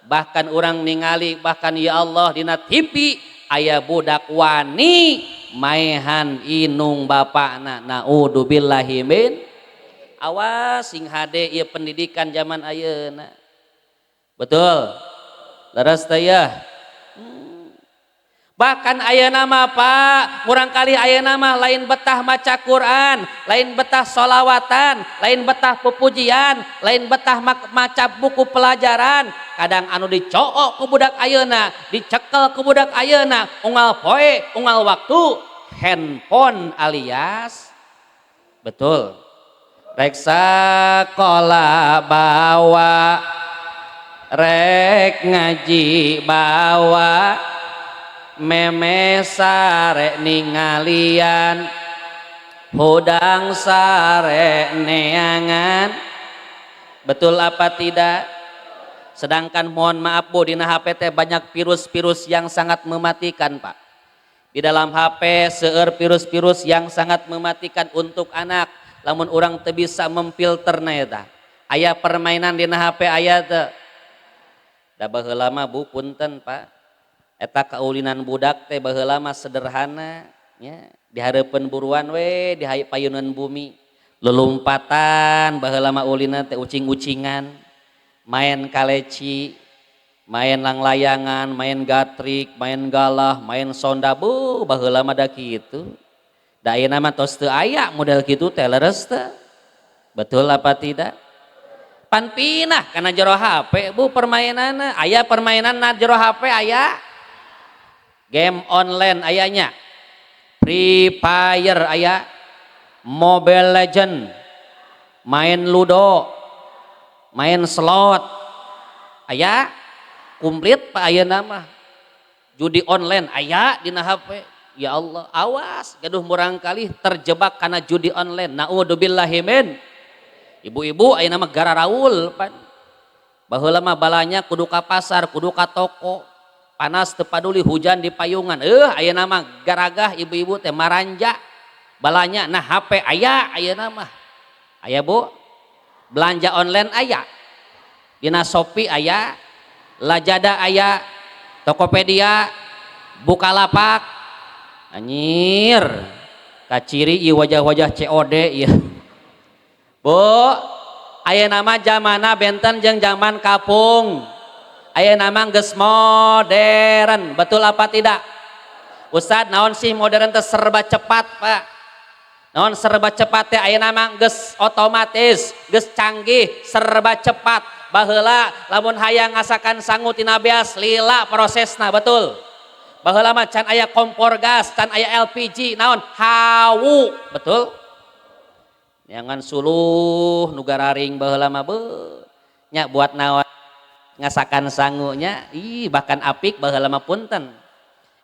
Bahkan orang ningali bahkan ya Allah dina TV aya budak wani maehan inung bapakna naudzubillahi min. Awas sing hade ieu pendidikan zaman ayeuna. Betul. Leres teh ya. Bahkan ayeuna mah Pak, murang kali ayeuna mah lain betah maca Quran, lain betah sholawatan, lain betah pupujian, lain betah maca buku pelajaran. Kadang anu dicook ku budak ayeuna, dicekel ku budak ayeuna, unggal poe, unggal waktu, handphone alias. Betul. Rek sakola bawa, rek ngaji bawa, meme sare ningalian hudang sare neangan. Betul apa tidak? Sedangkan mohon maaf bu dina HP teh banyak virus-virus yang sangat mematikan Pak. Di dalam HP seueur virus-virus yang sangat mematikan untuk anak. Lamun orang teu bisa memfilterna eta. Aya permainan dina HP aya teu? Da baheula mah bu punten Pak. Eta kaulinan budak teh baheula mah sederhana nya di hareupeun buruan we di payunan bumi lelumpatan baheula mah ulina teh ucing-ucingan main kaleci main langlayangan main gatrik main galah main sonda bu baheula mah da kitu da ayeuna mah tos teu aya model kitu teh leres teh. Betul apa tidak? Pan pinah kana jero HP bu permainanna aya permainan na jero HP aya. Game online ayanya, Free Fire aya, Mobile Legend, main Ludo, main slot, aya, komplit Pak ayeuna mah. Judi online aya dina HP. Ya Allah, awas gaduh murang kali terjebak karena judi online. Naudzubillahi min. Ibu-ibu ayeuna mah gara raul pan. Baheula mah balanya kudu ka pasar, kudu ka toko. Panas teu paduli hujan di payungan ayeuna mah garagah ibu-ibu teh maranja balanya nah HP aya ayeuna mah aya bu belanja online aya dina Shopee aya Lazada aya Tokopedia Bukalapak anjir kaciri ieu wajah-wajah COD ieu bu ayeuna mah zamana benten jeung zaman kapung. Ayeuna mah geus modern, betul apa tidak? Ustad naon sih modern teh serba cepat Pak. Naon serba cepat teh ayeuna mah geus otomatis, geus canggih, serba cepat. Baheula lamun hayang ngasakan sangu tina beas lila prosesna betul. Baheula mah can aya kompor gas, can aya LPG, naon hawu, betul? Jangan suluh nu gararing baheula mah nya buat naon ngasakan sangunya bahkan apik baheula mah punten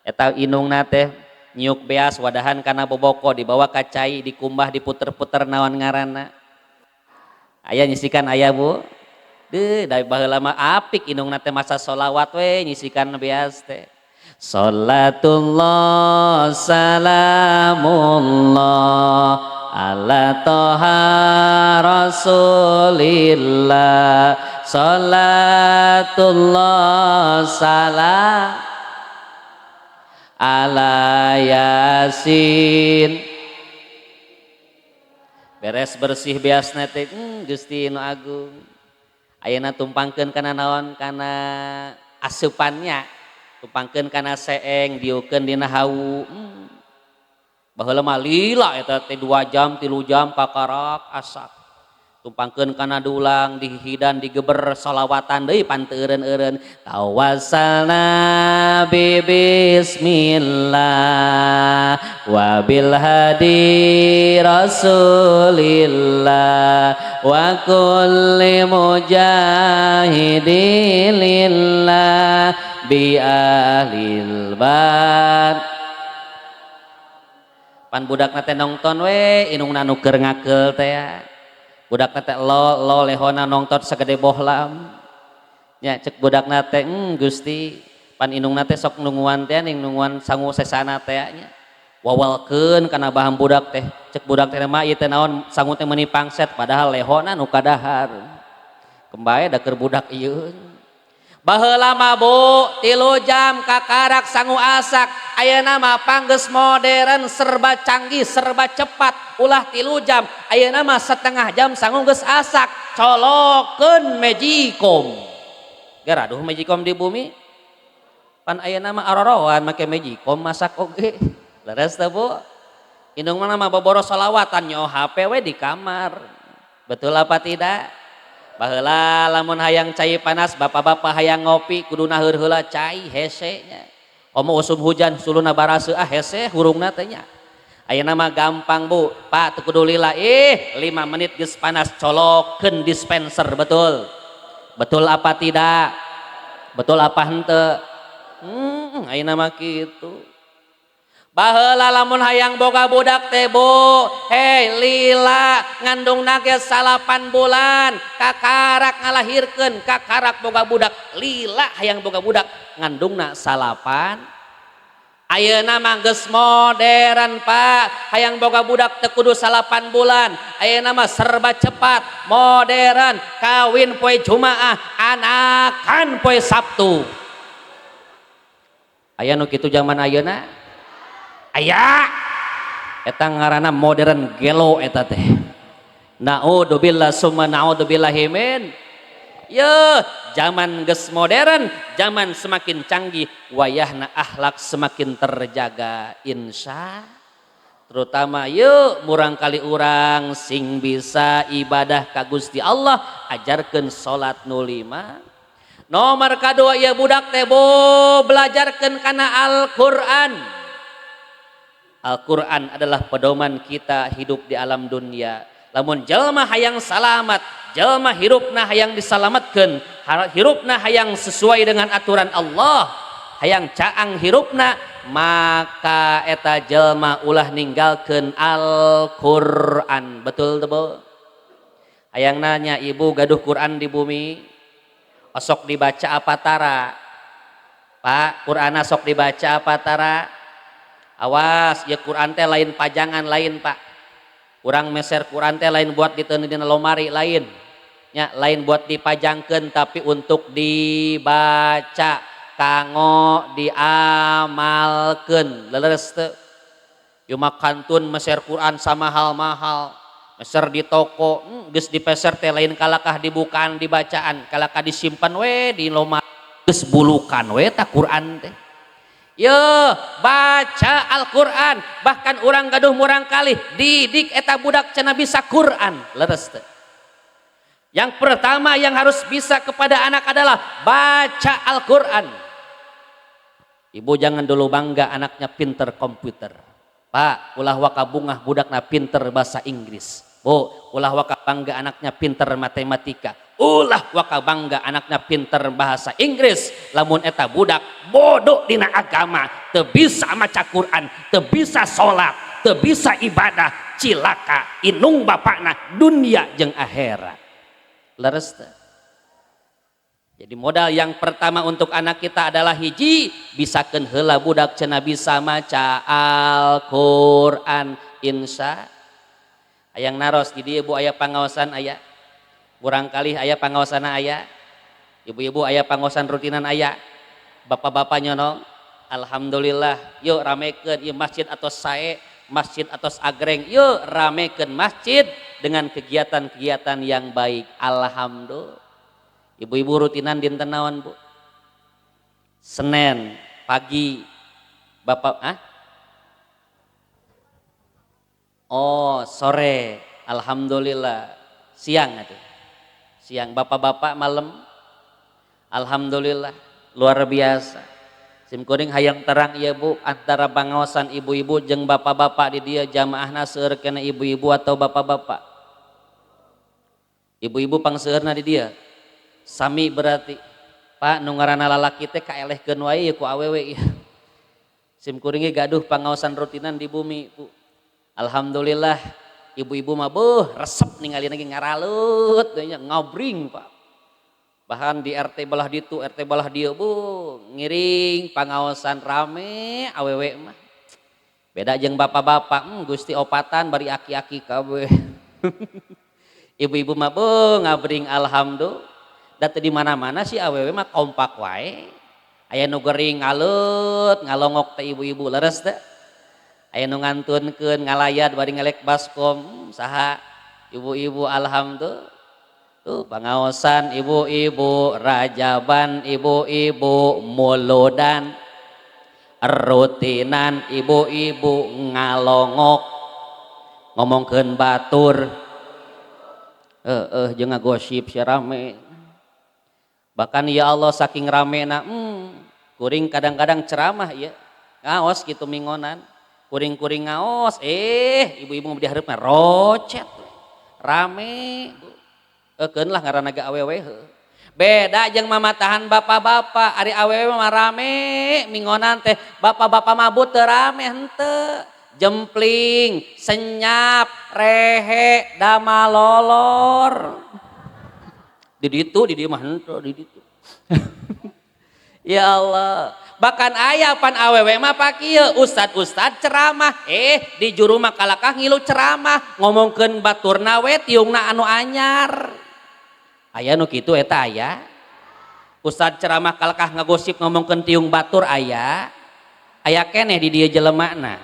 eta inungna teh Nyuk beas wadahan kana boboko dibawa ka cai dikumbah diputer-puter naon ngaranna. Aya nyisikan aya Bu. Dari baheula mah apik indungna teh masa sholawat we nyisikan beas teh. Salatullah salamullah ala toha rasulillah salatullah salam ala yasin. Beres bersih biasna teh Gusti nu agung ayeuna tumpangkeun kana naon kana asupannya tumpangkeun kana seeng dieukeun dina hawu baheula mah lila eta teh 2 jam 3 jam kakarak asak tumpangkeun kana dulang dihidan digeber sholawatan deui panteureun-eureun tawassalna bi bismillah wa bil hadi rasulillah wa kulli mujahidin lillah bi ahlil bad. Pan budakna teh nongton we inungna nu keur ngakeul teh budakna teh lo lehona nongton sagede bohlam nya cek budakna teh Gusti pan inungna teh sok nunguan teh ning nunguan sangu sesana teh nya wawalkeun kana bahan budak teh cek budak teh mah ieu teh naon sangu teh meuni pangset padahal lehona nu kadahar kembae da keur budak ieu baheula mah Bu 3 jam kakarak sangu asak ayeuna mah panggeus modern serba canggih serba cepat ulah 3 jam ayeuna mah setengah jam sangu geus asak colokeun Magicom garaduh Magicom di bumi pan ayeuna mah aroroan make Magicom masak oge leres teh Bu indung mah boboros sholawatan nyo HP we di kamar betul apa tidak baheula lamun hayang cai panas bapak-bapak hayang ngopi kudu naheur heula cai hese nya omo usum hujan suluna baraseu hese hurungna teh nya ayeuna mah gampang Bu Pak teu kudu lila 5 menit geus panas colokeun dispenser betul betul apa tidak betul apa henteu ayeuna mah kitu baheula lamun hayang boga budak teh Bu hei lila ngandungna ge 8 bulan kakarak ngalahirkeun kakarak boga budak lila hayang boga budak ngandungna 8 ayeuna mah geus modern Pak hayang boga budak teu kudu 8 bulan ayeuna mah serba cepat modern kawin poe Jumaah anakan poe Sabtu aya nu kitu zaman ayeuna aya eta ngaranna modern gelo eta teh naudzubillah summa naudzubillahi min ye zaman geus modern zaman semakin canggih wayahna akhlak semakin terjaga insya terutama yuk murang kali urang sing bisa ibadah ka Gusti Allah ajarkeun salat nu 5 nomor kadua ya budak teh Bu belajarkeun kana Al-Qur'an. Al-Quran adalah pedoman kita hidup di alam dunia. Lamun jalma hayang salamat, jalma hirupna hayang disalamatkan, hirupna hayang sesuai dengan aturan Allah, hayang caang hirupna, maka eta jalma ulah ninggalkeun Al-Quran. Betul tuh Bu? Hayang nanya ibu gaduh Quran di bumi, osok dibaca apa tara? Pak, Quran sok dibaca apa tara? Awas ya Quran teh lain pajangan lain Pak kurang meser Quran teh lain buat diteun dina lomari lain nya lain buat dipajangkeun tapi untuk dibaca kanggo diamalkeun leres teu cuma kantun meser Quran sama hal mahal meser di toko geus dipeser teh lain kalakah dibukaan dibacaan kalakah disimpan we di lomari geus bulukan we ta Quran teh. Yo baca Al-Quran bahkan orang gaduh murang kali didik eta budak cenah bisa Quran leres teh. Yang pertama yang harus bisa kepada anak adalah baca Al-Quran. Ibu jangan dulu bangga anaknya pinter komputer Pak ulah waka bungah budakna pinter bahasa Inggris Bu ulah waka bangga anaknya pinter matematika ulah waka bangga anaknya pinter bahasa Inggris lamun eta budak bodoh dina agama teu bisa maca Quran, teu bisa salat, teu bisa ibadah, cilaka inung bapakna dunia jeung akhirat. Leres teu? Jadi modal yang pertama untuk anak kita adalah hiji, bisakeun heula budak cenah bisa maca Al-Qur'an. Insya hayang naros di dieu Bu aya pangaosan aya. Barangkali aya pangaosana aya. Ibu-ibu aya pangaosan rutinan aya. Bapak-bapak nyonong, alhamdulillah, yuk ramekeun ieu masjid atos sae, masjid atos agreng, yuk ramekeun masjid dengan kegiatan-kegiatan yang baik. Alhamdulillah. Ibu-ibu rutinan dinten naon Bu? Senin pagi Bapak Oh sore, alhamdulillah. Siang atuh. Siang bapak-bapak malam. Alhamdulillah luar biasa. Sim kuring hayang terang ieu Bu antara pangaosan ibu-ibu jeung bapak-bapak di dieu jamaahna seueur kana ibu-ibu atau bapak-bapak? Ibu-ibu pangseueurna di dieu. Sami berarti Pak nu ngaranna lalaki teh kaelehkeun wae ku awewe ieu. Sim kuring ge gaduh pangaosan rutinan di bumi Bu. Alhamdulillah ibu-ibu mah beuh resep ningali lagi ngaralut nya ngobring Pak. Bahkan di RT belah ditu, RT belah dieu Bu, ngiring pangaosan rame awewe mah. Beda jeung bapak-bapak, Gusti opatan bari aki-aki kabeh. Ibu-ibu mah beuh ngabring alhamdulillah. Da teu di mana-mana sih awewe mah kompak wae. Aya nu gering ngalut, ngalongok teh ibu-ibu leres teh. Aya nu ngantunkeun ngalayat bari ngelek baskom, saha ibu-ibu alhamdulillah. Tuh pangaosan ibu-ibu rajaban, ibu-ibu muludan, rutinan ibu-ibu ngalongok, ngomongkeun batur. Jeung ngagosip sia rame. Bahkan ya Allah saking ramena, kuring kadang-kadang ceramah ya, ngaos gitu mingonan, kuring-kuring ngaos, ibu-ibu di hareup mah rocet, rame, eukeun lah ngaranna ge awewe. Beda jeung mamatahan bapak-bapak, ari awewe mah rame, mingonan teh bapak-bapak mabut teu rame henteu, jempling, senyap, rehe, damalolor. Di dieu mah henteu di ditu. Ya Allah, bahkan aya pan awewe mah pak ieu ustad ceramah, di juru mah kalakah ngilu ceramah, ngomongkeun baturna we tiungna anu anyar. Aya nu kitu eta aya. Ustad ceramah kalakah ngagosip ngomongkeun tiung batur aya. Aya keneh di dieu jelemana.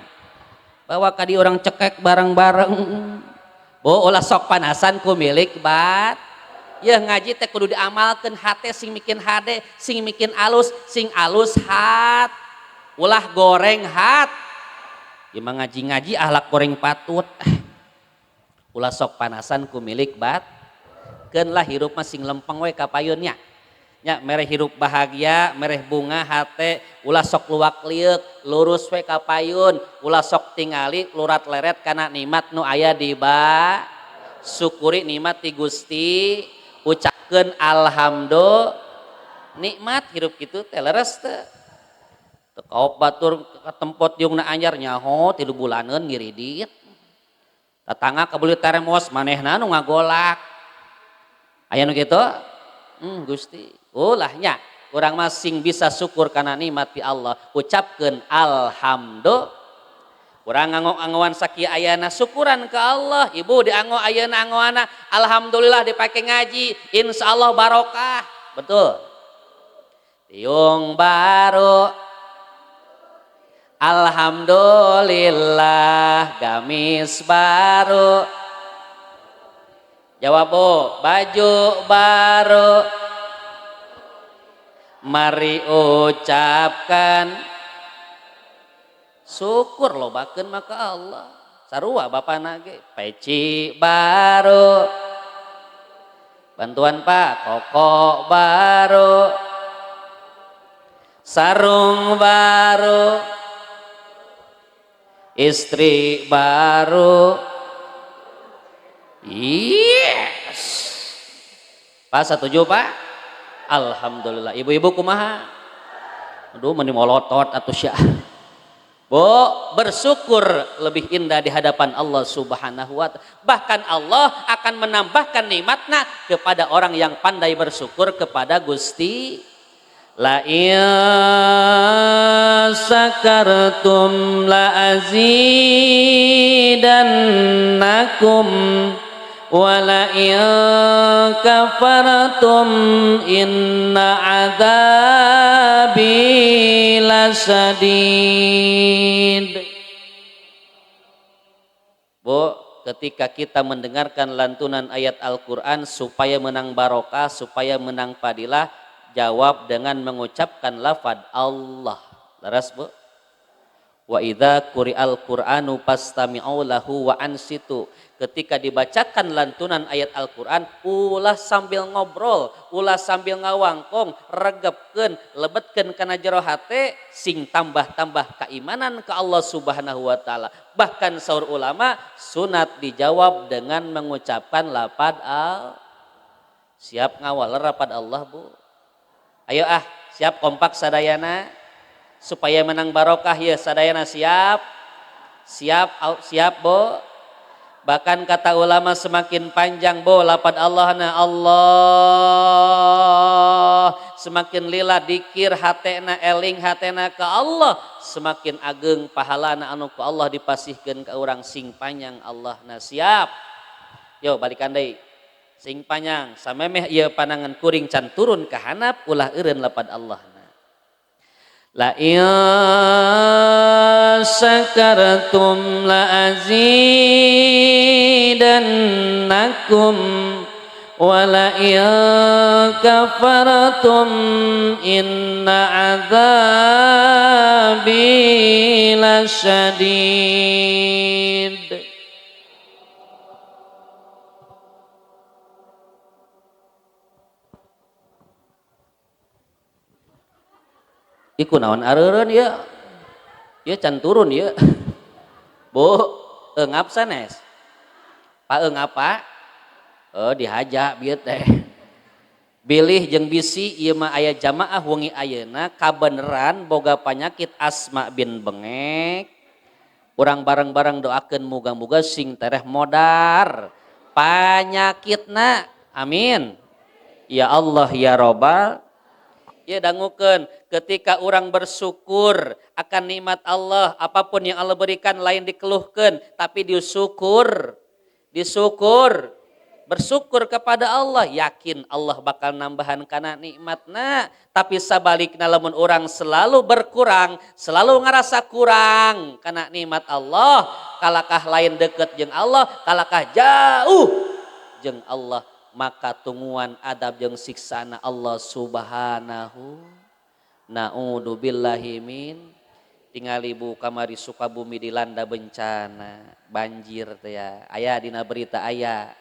Bawa ka di urang cekek bareng-bareng. Bo ulah sok panasan ku milik bat. Ya ngaji teh kudu diamalkeun hate sing bikin hade, sing bikin alus, sing alus hat. Ulah goreng hat. Imang ngaji-ngaji ahlak goreng patut. Ulah sok panasan ku milik bat. Keun lah hirup mah sing lempeng we ka payunnya. Nya mereh hirup bahagia, mereh bunga hate, ulah sok luwak liuk, lurus we ka payun, ulah sok tingali lurat leret kana nikmat nu aya di ba. Syukuri nikmat ti Gusti. Ucapkeun alhamdulillah nikmat hirup kitu teh leres teh. Teu kaop batur ka tempot diungna anyar nyaho 3 bulaneun ngiridit. Tatangga kabeli termos manehna nu ngagolak. Aya nu kitu? Gusti. Ulah nya urang mah sing bisa syukur kana nikmat ti Allah. Ucapkeun alhamdulillah. Urang nganggo-anggoan sakieu ayana syukuran ke Allah. Ibu dianggo ayeuna anggoana alhamdulillah dipake ngaji, insyaallah barokah. Betul. Tiung baru alhamdulillah, gamis baru. Jawab Bu, baju baru. Mari ucapkan syukur lobakeun maka Allah. Sarua bapana ge peci baru. Bantuan Pak, koko baru. Sarung baru. Istri baru. Yes. Pak setuju Pak? Alhamdulillah. Ibu-ibu kumaha? Aduh meni molotot atuh sia. bersyukur lebih indah di hadapan Allah Subhanahu wa Ta'ala. Bahkan Allah akan menambahkan nikmatnya kepada orang yang pandai bersyukur kepada Gusti. La in sakartum la azidannakum wa la in kafartum inna adzabi lasadid. Bu, ketika kita mendengarkan lantunan ayat Al-Quran supaya menang barokah, supaya menang fadilah, jawab dengan mengucapkan lafaz Allah. Laras Bu? Wa idza quri'al Qur'anu fastami'u lahu wa ansitu. Ketika dibacakan lantunan ayat Al-Qur'an, ulah sambil ngobrol, ulah sambil ngawangkong, regepkeun, lebetkeun kana jero hate, sing tambah-tambah keimanan ke Allah Subhanahu wa Ta'ala. Bahkan saur ulama, sunat dijawab dengan mengucapkan lafaz al. Siap ngawal lafaz Allah, Bu? Ayo siap kompak sadayana supaya menang barokah ya sadayana siap Bu. Bahkan kata ulama semakin panjang Bu lafaz Allah na Allah, semakin lila dikir hatena eling hatena ke Allah, semakin ageng pahalana anu ku Allah dipasihkeun ka urang sing panjang Allah na siap. Yo balikan deui. Sing panjang samemeh ieu panangan kuring can turun ka hanap ulah eureun lafaz Allah. La in sakartum la azidannakum wa la in kafartum inna adzabi lasyadid. Iku naon areureun ya? Ya can turun ya. Bu, eungap sanes. Paeungap Pak? Oh dihaja bieu teh. Bilih jeung bisi ieu mah aya jamaah wengi ayeuna kabeneran boga panyakit asma bin bengek. Urang bareng-bareng doakeun muga-muga sing tereh modar panyakitna. Amin. Ya Allah ya Rabbal. Ya dangukeun ketika orang bersyukur akan nikmat Allah, apapun yang Allah berikan lain dikeluhkeun tapi bersyukur bersyukur kepada Allah, yakin Allah bakal nambahan kana nikmatna. Tapi sabalikna lamun orang selalu berkurang, selalu ngerasa kurang kana nikmat Allah, kalakah lain deket jeung Allah, kalakah jauh jeung Allah, maka tungguan adab jeung siksana Allah Subhanahu. Na'udzu billahi min. Tingali Bu kamari Sukabumi dilanda bencana banjir teh ya. Aya dina berita aya.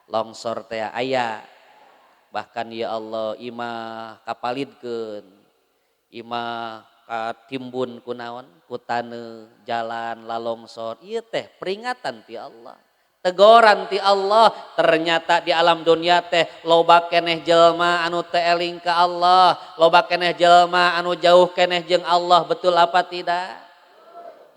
Longsor teh aya. Bahkan ya Allah imah kapalidkeun. Imah katimbun kunaon? Ku taneuh jalan lalongsor. Ieu teh peringatan ti Allah. Teguran ti Allah. Ternyata di alam dunia teh loba keneh jelma anu teu eling ka Allah, loba keneh jelma anu jauh keneh jeung Allah. Betul apa tidak?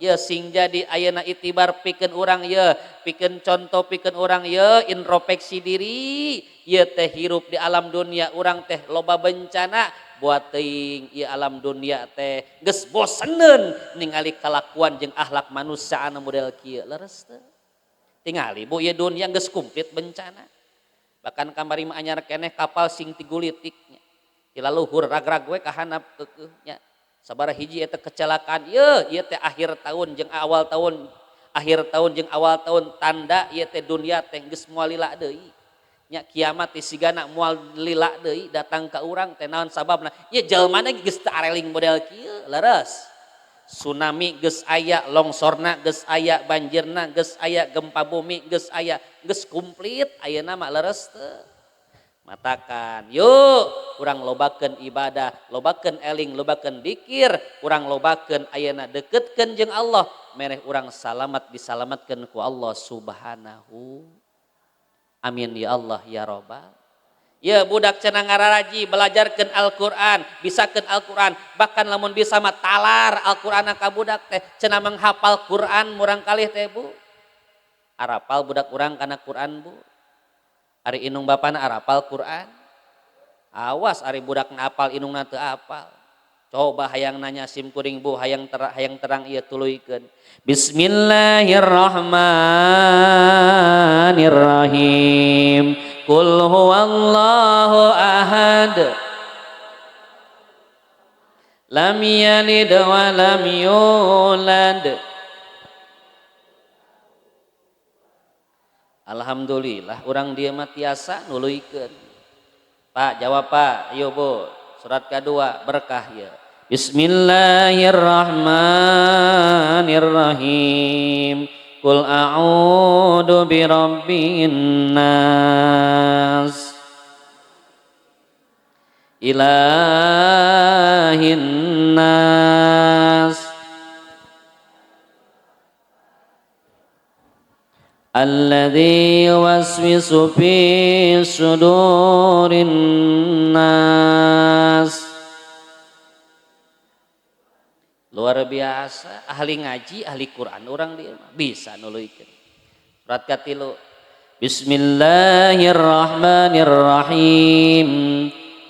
Ya sing jadi ayeuna itibar pikeun urang ye, pikeun contoh pikeun urang ye, introspeksi diri. Ye teh hirup di alam dunia urang teh loba bencana, buat teuing ieu alam dunia teh geus boseneun ningali kalakuan jeung akhlak manusia anu model kieu. Leres teu? Tingali Bu ieu dunia geus kumplit bencana. Bahkan kamari mah anyar keneh kapal sing tigulitiknya. Ila luhur ragrag we ka handap keukeuh nya. Sabaraha hiji eta kecelakaan ieu teh akhir tahun jeung awal tahun, akhir tahun jeung awal tahun tanda ieu teh dunia teh geus moal lila deui. Nya kiamat teh sigana moal lila deui datang ka urang teh naon sababna? Ieu jelmana geus teu areling model kieu, leres. Tsunami geus aya, longsorna geus aya, banjirna geus aya, gempa bumi geus aya, geus komplit ayeuna mah leres teu. Matakan, yuk urang lobakeun ibadah, lobakeun eling, lobakeun dikir, urang lobakeun ayeuna deketkeun jeung Allah, mereh urang salamat disalamatkeun ku Allah Subhanahu. Amin ya Allah ya Rabbal. Ya budak cenah ngararaji belajarkeun Al-Qur'an, bisakeun Al-Qur'an, bahkan lamun bisa mah talar Al-Qur'an ka budak teh cenah menghafal Qur'an murang kalih teh Bu. Arapal budak urang kana Qur'an Bu. Ari indung bapana arapal Qur'an. Awas ari budak ngapal indungna teu apal. Coba hayang nanya sim kuring Bu, hayang terang ieu tuluykeun. Bismillahirrahmanirrahim. Qul huwallahu ahad. Lam yalid wa lam yulad. Alhamdulillah urang dieu mah tiasa nuluykeun. Pak jawab Pak, ayo Bu. Surat kedua berkah ya. Bismillahirrahmanirrahim. Qul a'udzu birabbin nas. Ilahin nas. Alladzi yuwaswisu fi sudurin nas. Luar biasa, ahli ngaji, ahli Quran orang dia bisa nuluykeun. Surat katilu. Bismillahirrahmanirrahim.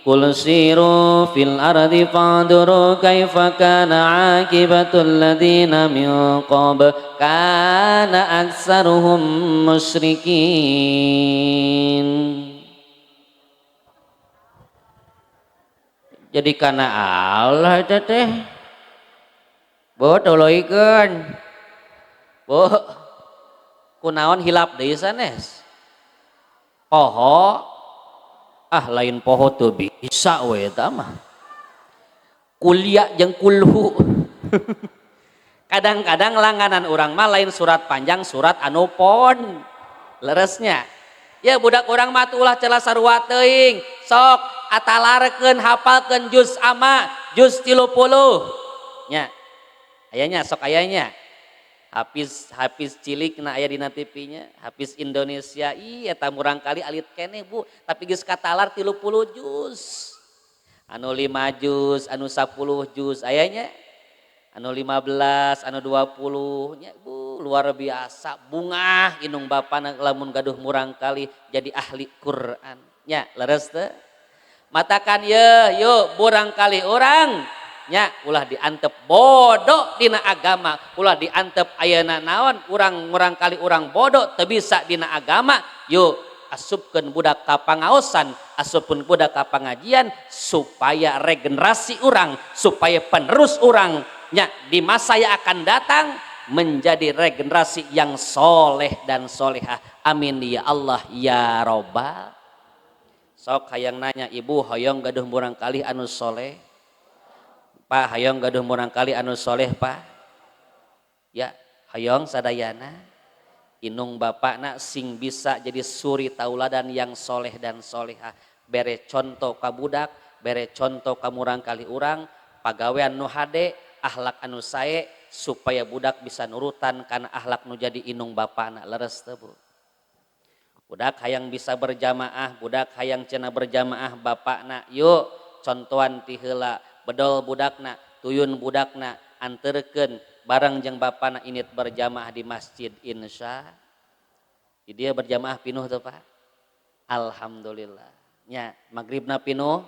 Qul siru fil ardi fanduru kaifa kana aqibatul ladzina min qabl kana aktsaruhum musyrikin. Jadi kana Allah eta teh. Bu tuluikeun. Bu kunaon hilap deui sanes? Poho. Ah lain poho teu bisa we eta mah. Kuliah jeung kulhu. Kadang-kadang langganan urang mah lain surat panjang surat anu pon. Leresnya. Ya budak urang mah ulah celah sarua teuing. Sok atalarkeun hafalkeun juz amma, juz 30. Nya. Ayanya sok ayanya. Hafiz cilik na aya dina TV-nya, Hafiz Indonesia. Ih eta murang kali alit keneh Bu, tapi geus katalar 30 juz. Anu 5 juz, anu 10 juz ayanya. Anu 15, anu 20 nya Bu, luar biasa. Bungah indung bapana lamun gaduh murang kali jadi ahli Quran. Nya leres teu? Matakan ye, yuk murang kali orang nya ulah diantep bodoh dina agama, ulah diantep ayeuna naon urang kali urang bodoh teu bisa dina agama. Yuk asupkeun budak ka pangaosan, asupkeun budak ka pangajian supaya regenerasi urang, supaya penerus urang nya di masa yang akan datang menjadi regenerasi yang soleh dan solehah. Amin ya Allah ya robbal. Sok hayang nanya ibu hoyong gaduh murang kali anu soleh. Pak hayong gaduh murang kali anu soleh Pak. Ya hayong sadayana inung bapakna sing bisa jadi suri tauladan yang soleh dan solehah. Bere contoh ka budak, bere contoh ka murang kali urang, pagawean nu hade, akhlak anu sae supaya budak bisa nurutan kana akhlak nu jadi inung bapakna. Leres teu Bu? Budak hayang bisa berjamaah, budak hayang cenah berjamaah bapakna. Yuk contohan ti heula. Bedol budakna, tuyun budakna, anterkeun bareng jeung bapana init berjamaah di masjid insya. Di dia berjamaah pinuh tuh Pak. Alhamdulillah. Nya magribna pinuh,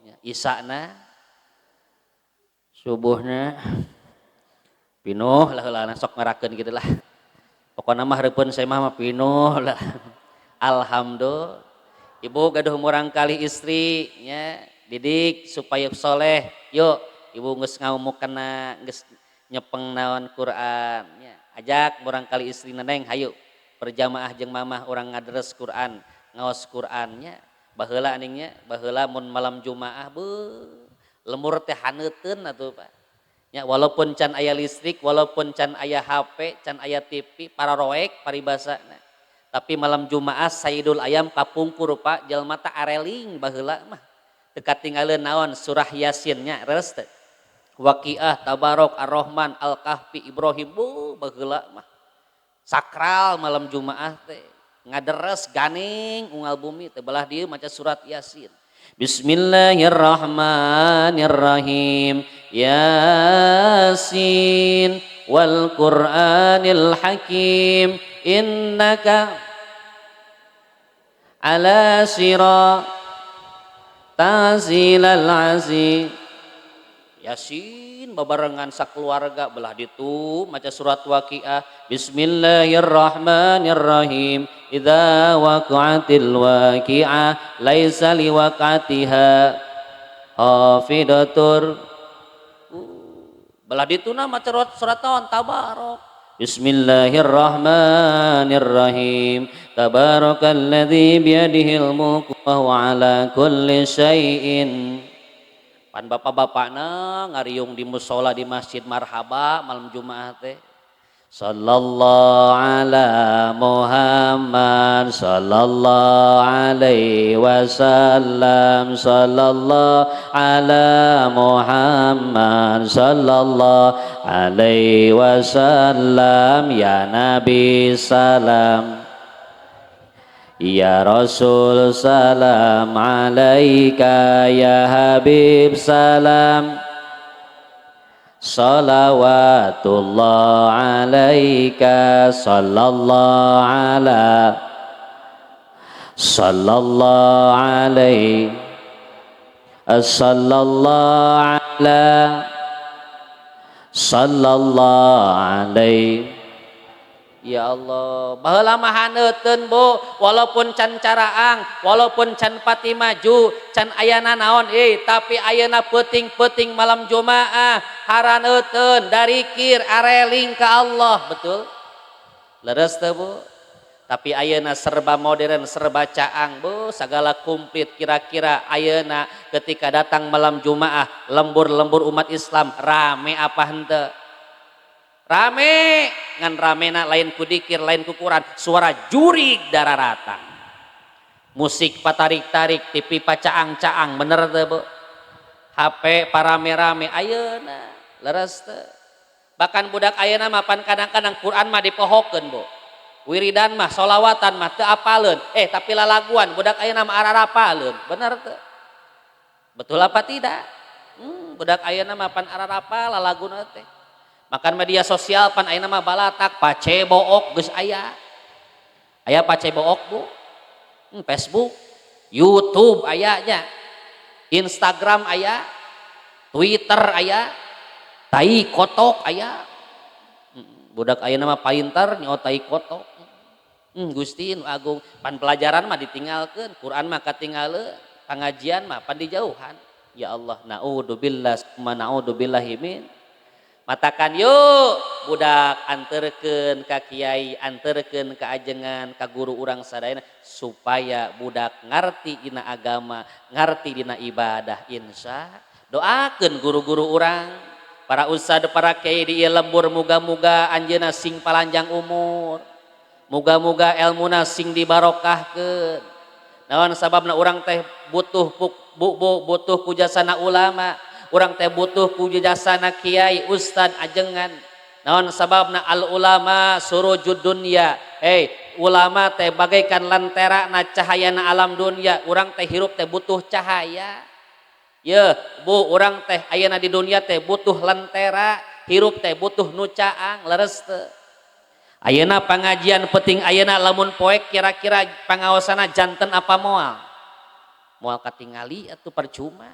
nya isana, subuhna pinuh lah heula sok ngarakeun kitu lah. Pokona mah hareupeun saya mah pinuh lah. Alhamdulillah. Ibu gaduh murang kali istri nya didik supaya soleh. Yuk ibu geus ngaumukeunna geus nyepeng naon Quran nya. Ajak murang kali istri neneng hayu berjamaah jeung mamah urang ngadres Quran, ngaos Quran nya. Baheula aningnya, baheula mun malam Jumaah lemur teh haneuteun atuh Pak. Nya walaupun can aya listrik, walaupun can aya HP, can aya TV, pararoek paribasana. Tapi malam Jumaah Sayyidul Ayam kapungkur Pak, jalma teh areling baheula mah. Dekat tinggalin naon surah Yasinnya res teh. Waqiah, Tabarok, Ar-Rahman, Al-Kahfi, Ibrahim baheula mah. Sakral malam Jumaah teh ngaderes ganing unggal bumi teh belah dieu maca surat Yasin. Bismillahirrahmanirrahim. Yasin wal Qur'anil Hakim innaka ala siratal aziz. Yasin babarengan sakeluarga belah ditu maca surat Waqiah. Bismillahirrahmanirrahim. Idza waqa'atil waqi'ah laisa liwaqatiha hafidatur. Belah dituna maca surat naon tabarok. Bismillahirrahmanirrahim. Tabarakalladzi biyadihil mulku wa huwa ala kulli syai'in. Pan bapak-bapakna ngariung di musola di Masjid Marhaba malam Jumat teh. Sallallahu ala Muhammad sallallahu alaihi wasallam. Sallallahu ala Muhammad sallallahu alaihi wasallam. Ya Nabi salam, ya Rasul salam alaika, ya Habib salam. Salawatullah alaika sallallahu ala sallallahu alaihi sallallahu ala sallallahu alaihi. Ya Allah, baheula mah haneuteun Bu, walaupun can caraang, walaupun can pati maju, can ayana naon tapi ayeuna peuting-peuting malam Jumaah haraneuteun dari kir areling ka Allah, betul? Leres teu Bu? Tapi ayeuna serba modern, serba caang Bu, sagala komplit. Kira-kira ayeuna ketika datang malam Jumaah, lembur-lembur umat Islam rame apa henteu? Rame, ngan ramena lain ku dikir, lain ku Quran, suara jurig dararata. Musik patarik-tarik, TV pacaang-caang, bener teu Bu? HP parame-rame ayeuna, leres teu? Bahkan budak ayeuna mah pan kadang-kadang Quran mah dipohokeun Bu. Wiridan mah, solawatan mah teu apaleun. Tapi lalaguan budak ayeuna mah ararapaleun, bener teu? Betul apa tidak? Budak ayeuna mah pan ararapa lalaguna teh. Makan media sosial pan ayeuna mah balatak pacebook geus aya. Aya pacebook Bu. Facebook, YouTube ayanya. Instagram aya, Twitter aya, tai kotok aya. Budak ayeuna mah painter nyaho tai kotok. Gusti nu agung, pan pelajaran mah ditinggalkeun, Quran mah katinggaleuh, pengajian mah pan dijauhan. Ya Allah, naudzubillah summa naudzubillahi min. Matakan yuk budak anterkeun ka kiai, anterkeun ka ajengan, ka guru urang sadayana supaya budak ngarti dina agama, ngarti dina ibadah. Insya doakeun guru-guru urang, para ustad, para kiai di ieu lembur, muga-muga anjeunna sing palanjang umur, muga-muga elmuna sing dibarokahkeun. Naon sababna urang teh butuh butuh ku jasana ulama, urang teh butuh ku jasana kiai, ustad, ajengan. Naon sababna al ulama surujud dunya. Ulama teh bagaikan lentera na cahayana alam dunia. Urang teh hirup teh butuh cahaya. Ye Bu, urang teh ayeuna di dunia teh butuh lentera, hirup teh butuh nu caang, leres teu? Ayeuna pangajian penting, ayeuna lamun poek kira-kira pangaosana janten apa moal? Moal katingali atuh percuma.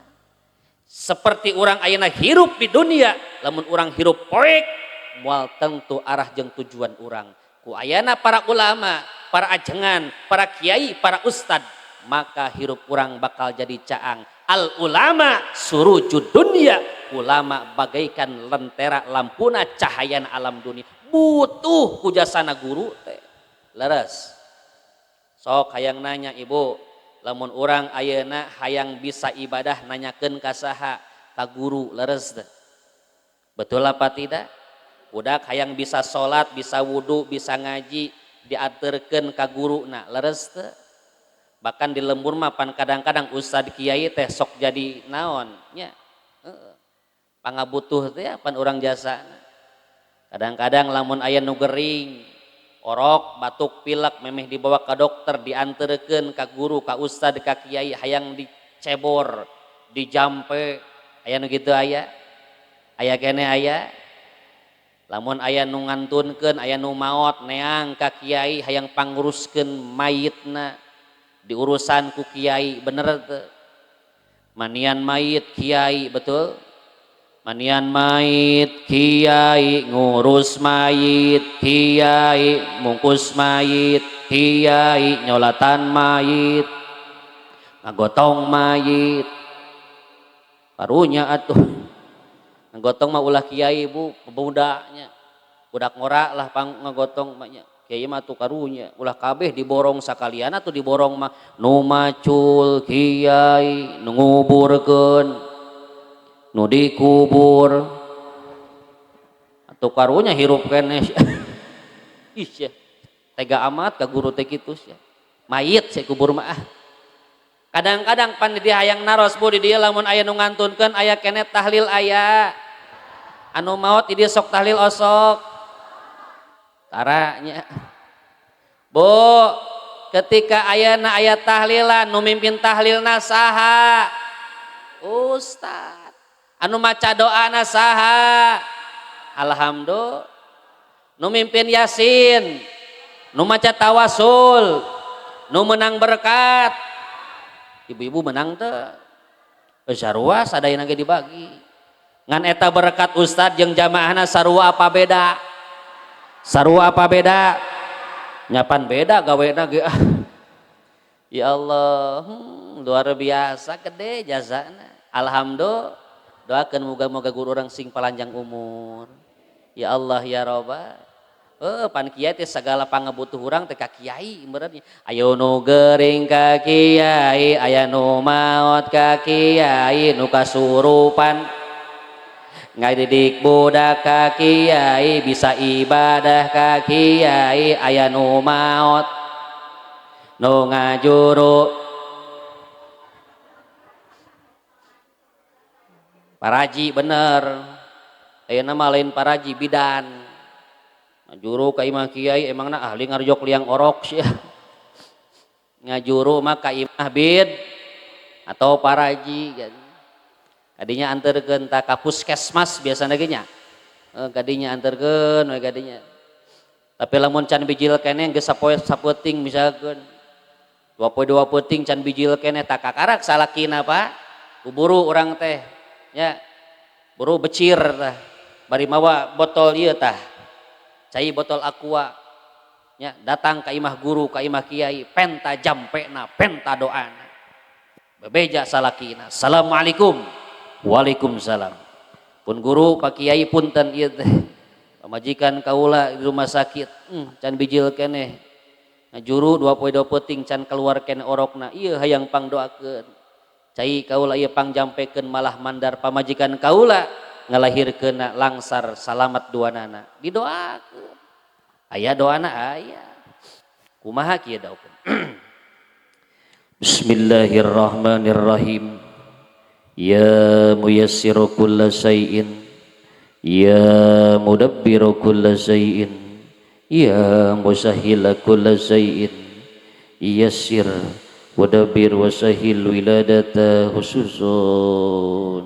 Seperti orang ayeuna hirup di dunia, lamun orang hirup poek moal tentu arah jeung tujuan orang. Ku ayana para ulama, para ajengan, para kiai, para ustad, maka hirup orang bakal jadi caang. Al ulama surujud dunia, ulama bagaikan lentera lampuna cahayana alam dunia. Butuh ku jasana guru teh. Leres. Sok hayang nanya Ibu, lamun orang ayeuna hayang bisa ibadah nanyakeun ka saha? Ka guru, leres teh. Betul apa tidak? Budak hayang bisa sholat, bisa wudu, bisa ngaji, diaturkeun ka guruna, leres teh. Bahkan di lembur mah pan kadang-kadang ustad kiai teh sok jadi naon nya. Pangabutuh teh pan urang jasana. Kadang-kadang lamun aya nu gering, orok batuk pilek memeh dibawa ke dokter dianterkeun ka guru ka ustad ka kiai hayang dicebor dijampe aya nu kitu aya kene aya lamun aya nu ngantunkeun aya nu maot neang ka kiai hayang panguruskeun mayitna diurusan ku kiai bener teu manian mayit kiai betul manian mayit kiai ngurus mayit kiai mungkus mayit kiai nyolatan mayit ngagotong mayit karunya atuh ngagotong mah ulah kiai bu budaknya budak ngora lah pang ngagotong maknya kiai mah atuh karunya ulah kabeh diborong sakalian atuh diborong mah nu macul kiai nu nguburkeun nu dikubur atuh karunya hirup keneh ih sia tega amat ka guru teh kitu sia mayit sia kubur mah kadang-kadang pan di hayang naros bu di dieu lamun aya nu ngantunkeun aya keneh tahlil aya anu maot di dieu sok tahlil osok taranya bu ketika ayana aya tahlilan nu mimpin tahlilna saha ustad anu maca doana saha alhamdulillah nu mimpin yasin nu maca tawasul nu menang berkat ibu-ibu menang teu sarua sadayana ge dibagi ngan eta berkat ustad jeung jamaahna sarua apa beda nyapan beda gawena ge ya Allah luar biasa gede jazana alhamdulillah doakan moga-moga guru orang sing panjang umur ya Allah ya Robba pan kiai teh segala pangabutuh urang teh ka kiai benernya ayo nu gering ka kiai aya nu maot ka kiai nu kasurupan ngadidik budak ka kiai bisa ibadah ka kiai aya nu maot nu ngajuru paraji bener ayeuna mah lain paraji bidan ngajuru ka imah kiai emangna ahli ngarjok liang orok sia ngajuru mah ka imah bid atau paraji kadinya anterkeun ta ka puskesmas biasana ge nya kadinya anterkeun we kadinya tapi lamun can bijil keneh geus sapoe sapeuting misalkeun 22 peuting can bijil keneh tak kakarak salakina Pak kuburu urang teh ya buru becir tah bari mawa botol ieu tah cai botol aqua nya datang ka imah guru ka imah kiai penta jampena penta doana bebeja salakina assalamualaikum waalaikumsalam pun guru pak kiai punten ieu teh pamajikan kaula di rumah sakit can bijil keneh ngajuru 22 peuting can keluar keneh orokna ieu hayang pangdoakeun cai kaula ieu pangjampekeun malah mandar pamajikan kaula ngalahirkeun langsar salamat duanana didoakeun aya doana aya kumaha kieu daokeun Bismillahirrahmanirrahim ya muyassiru kulla syai'in ya mudabbiru kulla syai'in ya musahhila kulla syai'in yassir wadabbir wasahil wiladata khususun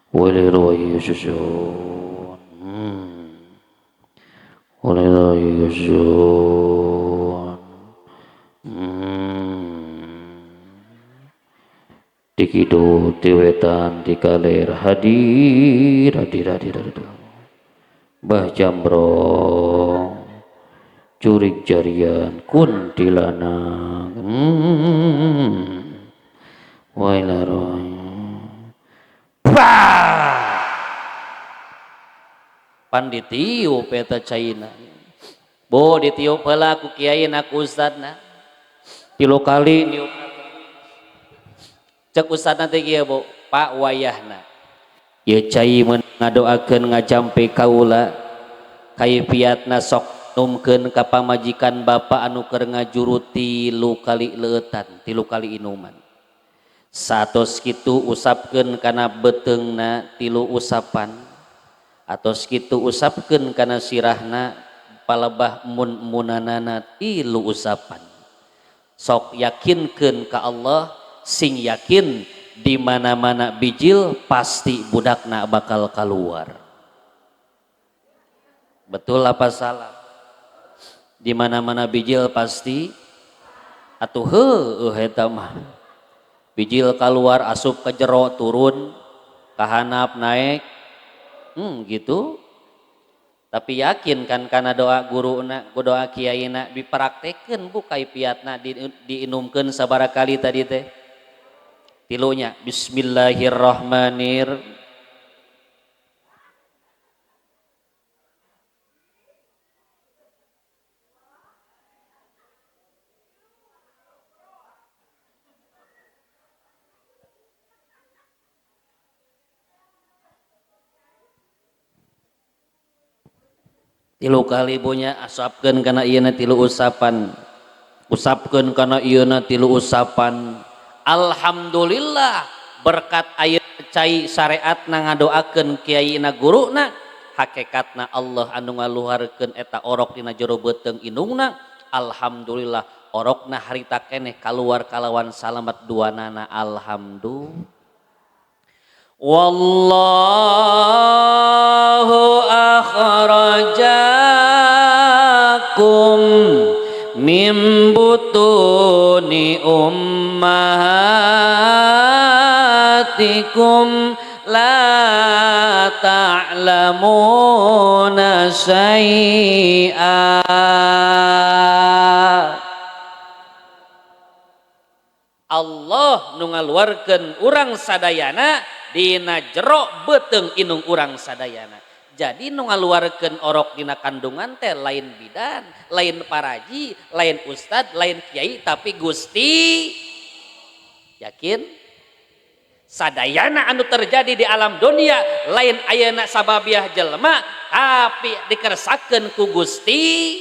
walirwahi khususun walirwahi khususun dikidu tiwetan dikaler hadir Mbah Jambrong curig jarian kuntilanak wailaroy panditiup eta caina bo ditiup heula ku kiai na ku ustadna 3 kali niup cek ustadna teh kieu bo Pak wayahna ieu cai ngadoakeun ngajampe kaula kaifiatna sok numkeun ka pamajikan bapa anu keur ngajuru 3 kali leutan 3 kali inuman satos kitu usapkeun kana beteungna 3 usapan atos kitu usapkeun kana sirahna palebah munanana tilu usapan sok yakinkeun ka Allah sing yakin di mana-mana bijil pasti budakna bakal keluar. Betul apa salah? Di mana-mana bijil pasti atuh heueuh eta mah. Bijil keluar asup ke jero turun ka handap naik gitu. Tapi yakin kan karena doa guruna, doa kiaina dipraktekeun bu kaifiatna diinumkeun sabaraha kali tadi teh. Tilunya bismillahirrahmanirrahim. Tilu kali punya asapkeun kana ieu tilu usapan. Usapkeun kana ieu tilu usapan. Alhamdulillah berkat aya cai syariatna ngadoakeun kiaina guruna hakikatna Allah anu ngaluharkeun eta orok dina jero beuteung indungna. Alhamdulillah orokna harita keneh kaluar kalawan salamet duanana. Alhamdulillah. Wallahu akhrajakum min butuni ummahatikum la ta'lamuna syai'a. Allah nu ngaluarkeun urang sadayana dina jero beuteung indung urang sadayana. Jadi nu ngaluarkeun orok dina kandungan teh lain bidan, lain paraji, lain ustad, lain kiai, tapi Gusti. Yakin? Sadayana anu terjadi di alam dunia lain ayeuna sababiah jelema, tapi dikersakeun ku Gusti.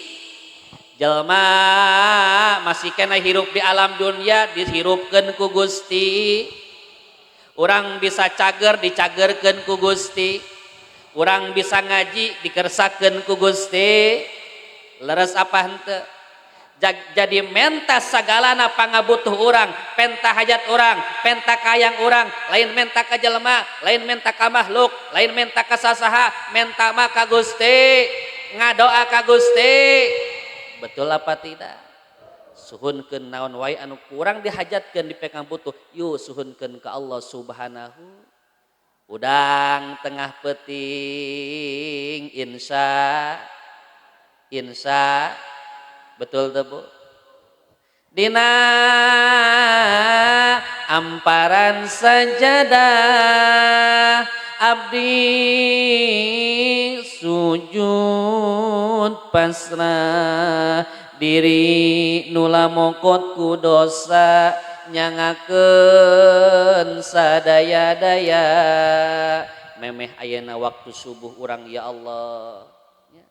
Jelema masih kena hirup di alam dunia dihirupkeun ku Gusti. Urang bisa cager dicagerkeun ku Gusti. Urang bisa ngaji dikersakeun ku Gusti. Leres apa henteu? Jadi menta sagalana pangabutuh urang, penta hajat urang, penta kayang urang, lain menta ka jelema, lain menta ka makhluk, lain menta ka sasaha, menta mah ka Gusti, ngadoa ka Gusti. Betul apa tidak? Suhunkeun naon wae anu kurang dihajatkeun dipegang butuh, yuk suhunkeun ka Allah Subhanahu. Udang tengah peuting insya betul teu Bu? Dina amparan sajadah abdi sujud pasrah diri nula mokot ku dosa nyangakeun sadaya-daya memeh ayeuna waktu subuh urang ya Allah ya.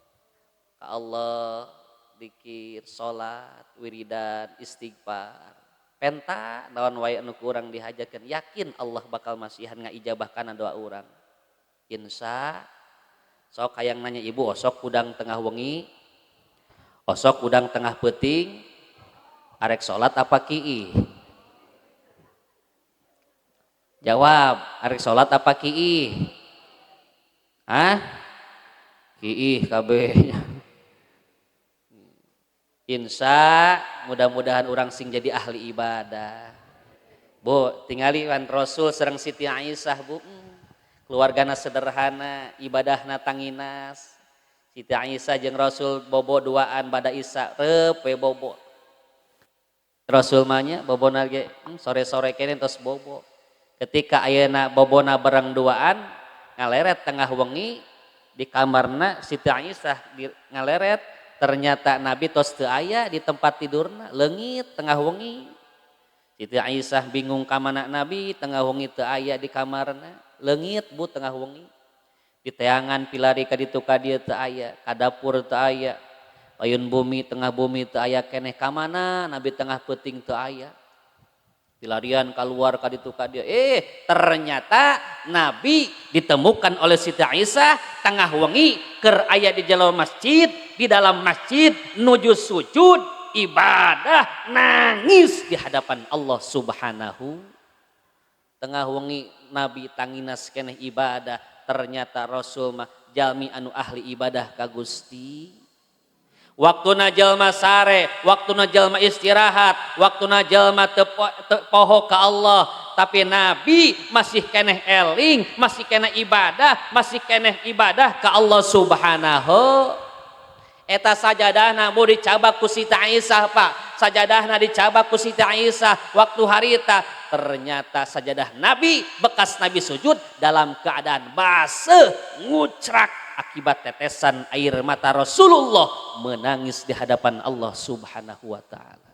Ka Allah dzikir salat wiridan istighfar penta naon wae anu kurang dihajatkeun yakin Allah bakal masihan ngaijabah kana doa urang insya sok hayang nanya ibu osok udang tengah wengi osok udang tengah peuting arek salat apa kiih jawab arek salat apa kiih kiih kabeh insya mudah-mudahan orang sing jadi ahli ibadah Bu tingali wan Rasul sareng Siti Aisyah Bu keluargana sederhana ibadahna tanginas Siti Aisyah jeung Rasul bobo duaan bada Isya reupe bobo Rasul manya bobona ge sore-sore kene tos bobo ketika ayeuna bobona bareng duaan ngaleret tengah wengi di kamarna Siti Aisyah ngaleret ternyata Nabi tos teu aya di tempat tidurna leungit tengah wengi Siti Aisyah bingung ka mana Nabi tengah wengi teu aya di kamarna leungit Bu tengah wengi di teangan pilari ka ditu ka dieu teu aya ka dapur teu aya payun bumi tengah bumi teu aya keneh ka mana Nabi tengah peuting teu aya dilarian keluar ka ditu ka dia. Ternyata Nabi ditemukan oleh Siti Aisyah tengah wengi keur aya di jero masjid, di dalam masjid nuju sujud ibadah nangis di hadapan Allah Subhanahu. Tengah wengi Nabi tanginas keneh ibadah, ternyata Rasul mah jalmi anu ahli ibadah ka Gusti. Waktuna jalma sare, waktuna jalma istirahat, waktuna jalma poho ka Allah, tapi Nabi masih keneh eling, masih keneh ibadah ka Allah Subhanahu. Eta sajadahna mau dicabak ku Siti Aisyah Pak, sajadahna dicabak ku Siti Aisyah waktu harita, ternyata sajadah Nabi bekas Nabi sujud dalam keadaan baseuh ngucrak akibat tetesan air mata Rasulullah menangis di hadapan Allah Subhanahu wa taala.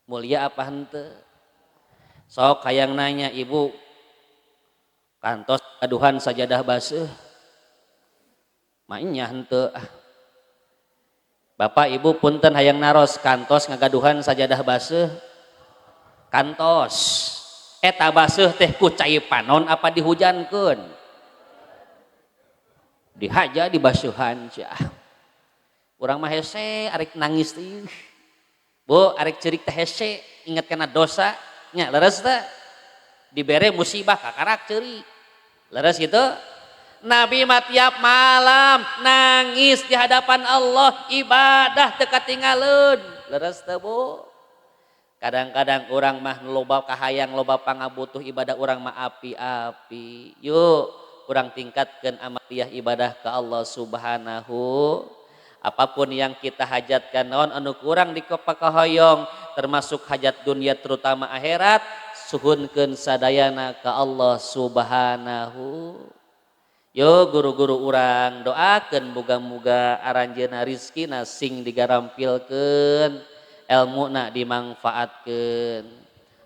Mulia apa henteu? Sok hayang nanya ibu, kantos aduhan sajadah baseuh? Mainnya henteu ah. Bapak ibu punten hayang naros kantos ngagaduhan sajadah baseuh? Kantos. Eta baseuh teh ku cai panon apa dihujankeun? Dihaja di basuhan cah. Urang mah hese arek nangis teh. Bu arek ceurik teh hese inget kana dosa nya leres teh. Dibere musibah kakarak ceurik. Leres gitu. Nabi mah tiap malam nangis di hadapan Allah, ibadah teu katinggalun. Leres teh Bu. Kadang-kadang urang mah loba kahayang loba pangabutuh ibadah urang mah api-api. Yuk kurang tingkatkan amaliyah ibadah ke Allah Subhanahu. Apapun yang kita hajatkan naon anu kurang dipakahoyong termasuk hajat dunia terutama akhirat suhunkeun sadayana ke Allah Subhanahu. Yo guru-guru urang doakeun muga-muga aranjeuna rizkina sing digarampilkeun, ilmuna dimangfaatkeun.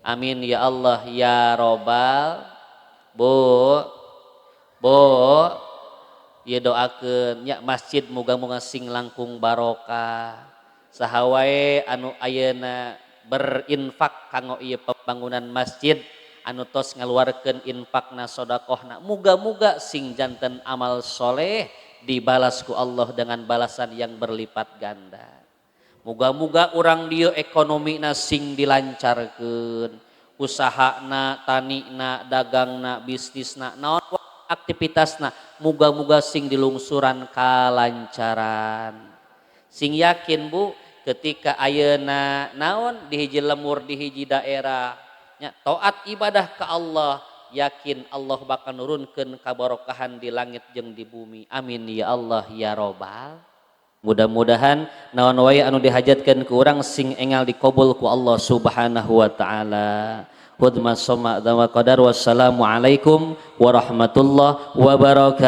Amin ya Allah ya robbal. Bo, ya doakeun nya masjid muga-muga sing langkung barokah. Saha wae anu ayeuna berinfak kanggo ieu pembangunan masjid, anu tos ngaluarkeun infakna sedekahna, muga-muga sing janten amal soleh dibalas ku Allah dengan balasan yang berlipat ganda. Muga-muga urang dieu ekonomina sing dilancarkeun, usahana, tanina, dagangna, bisnisna, naon aktivitasna muga-muga sing dilungsuran kalancaran. Sing yakin Bu ketika ayeuna naon di hiji lemur di hiji daerah nya taat ibadah ke Allah, yakin Allah bakal nurunkeun kabarokahan di langit jeung di bumi. Amin ya Allah ya robbal. Mudah-mudahan naon wae anu dihajatkeun ku urang sing enggal dikabul ku Allah Subhanahu wa taala. Hudma soma wa qadar. Wassalamualaikum warahmatullahi wabarakatuh.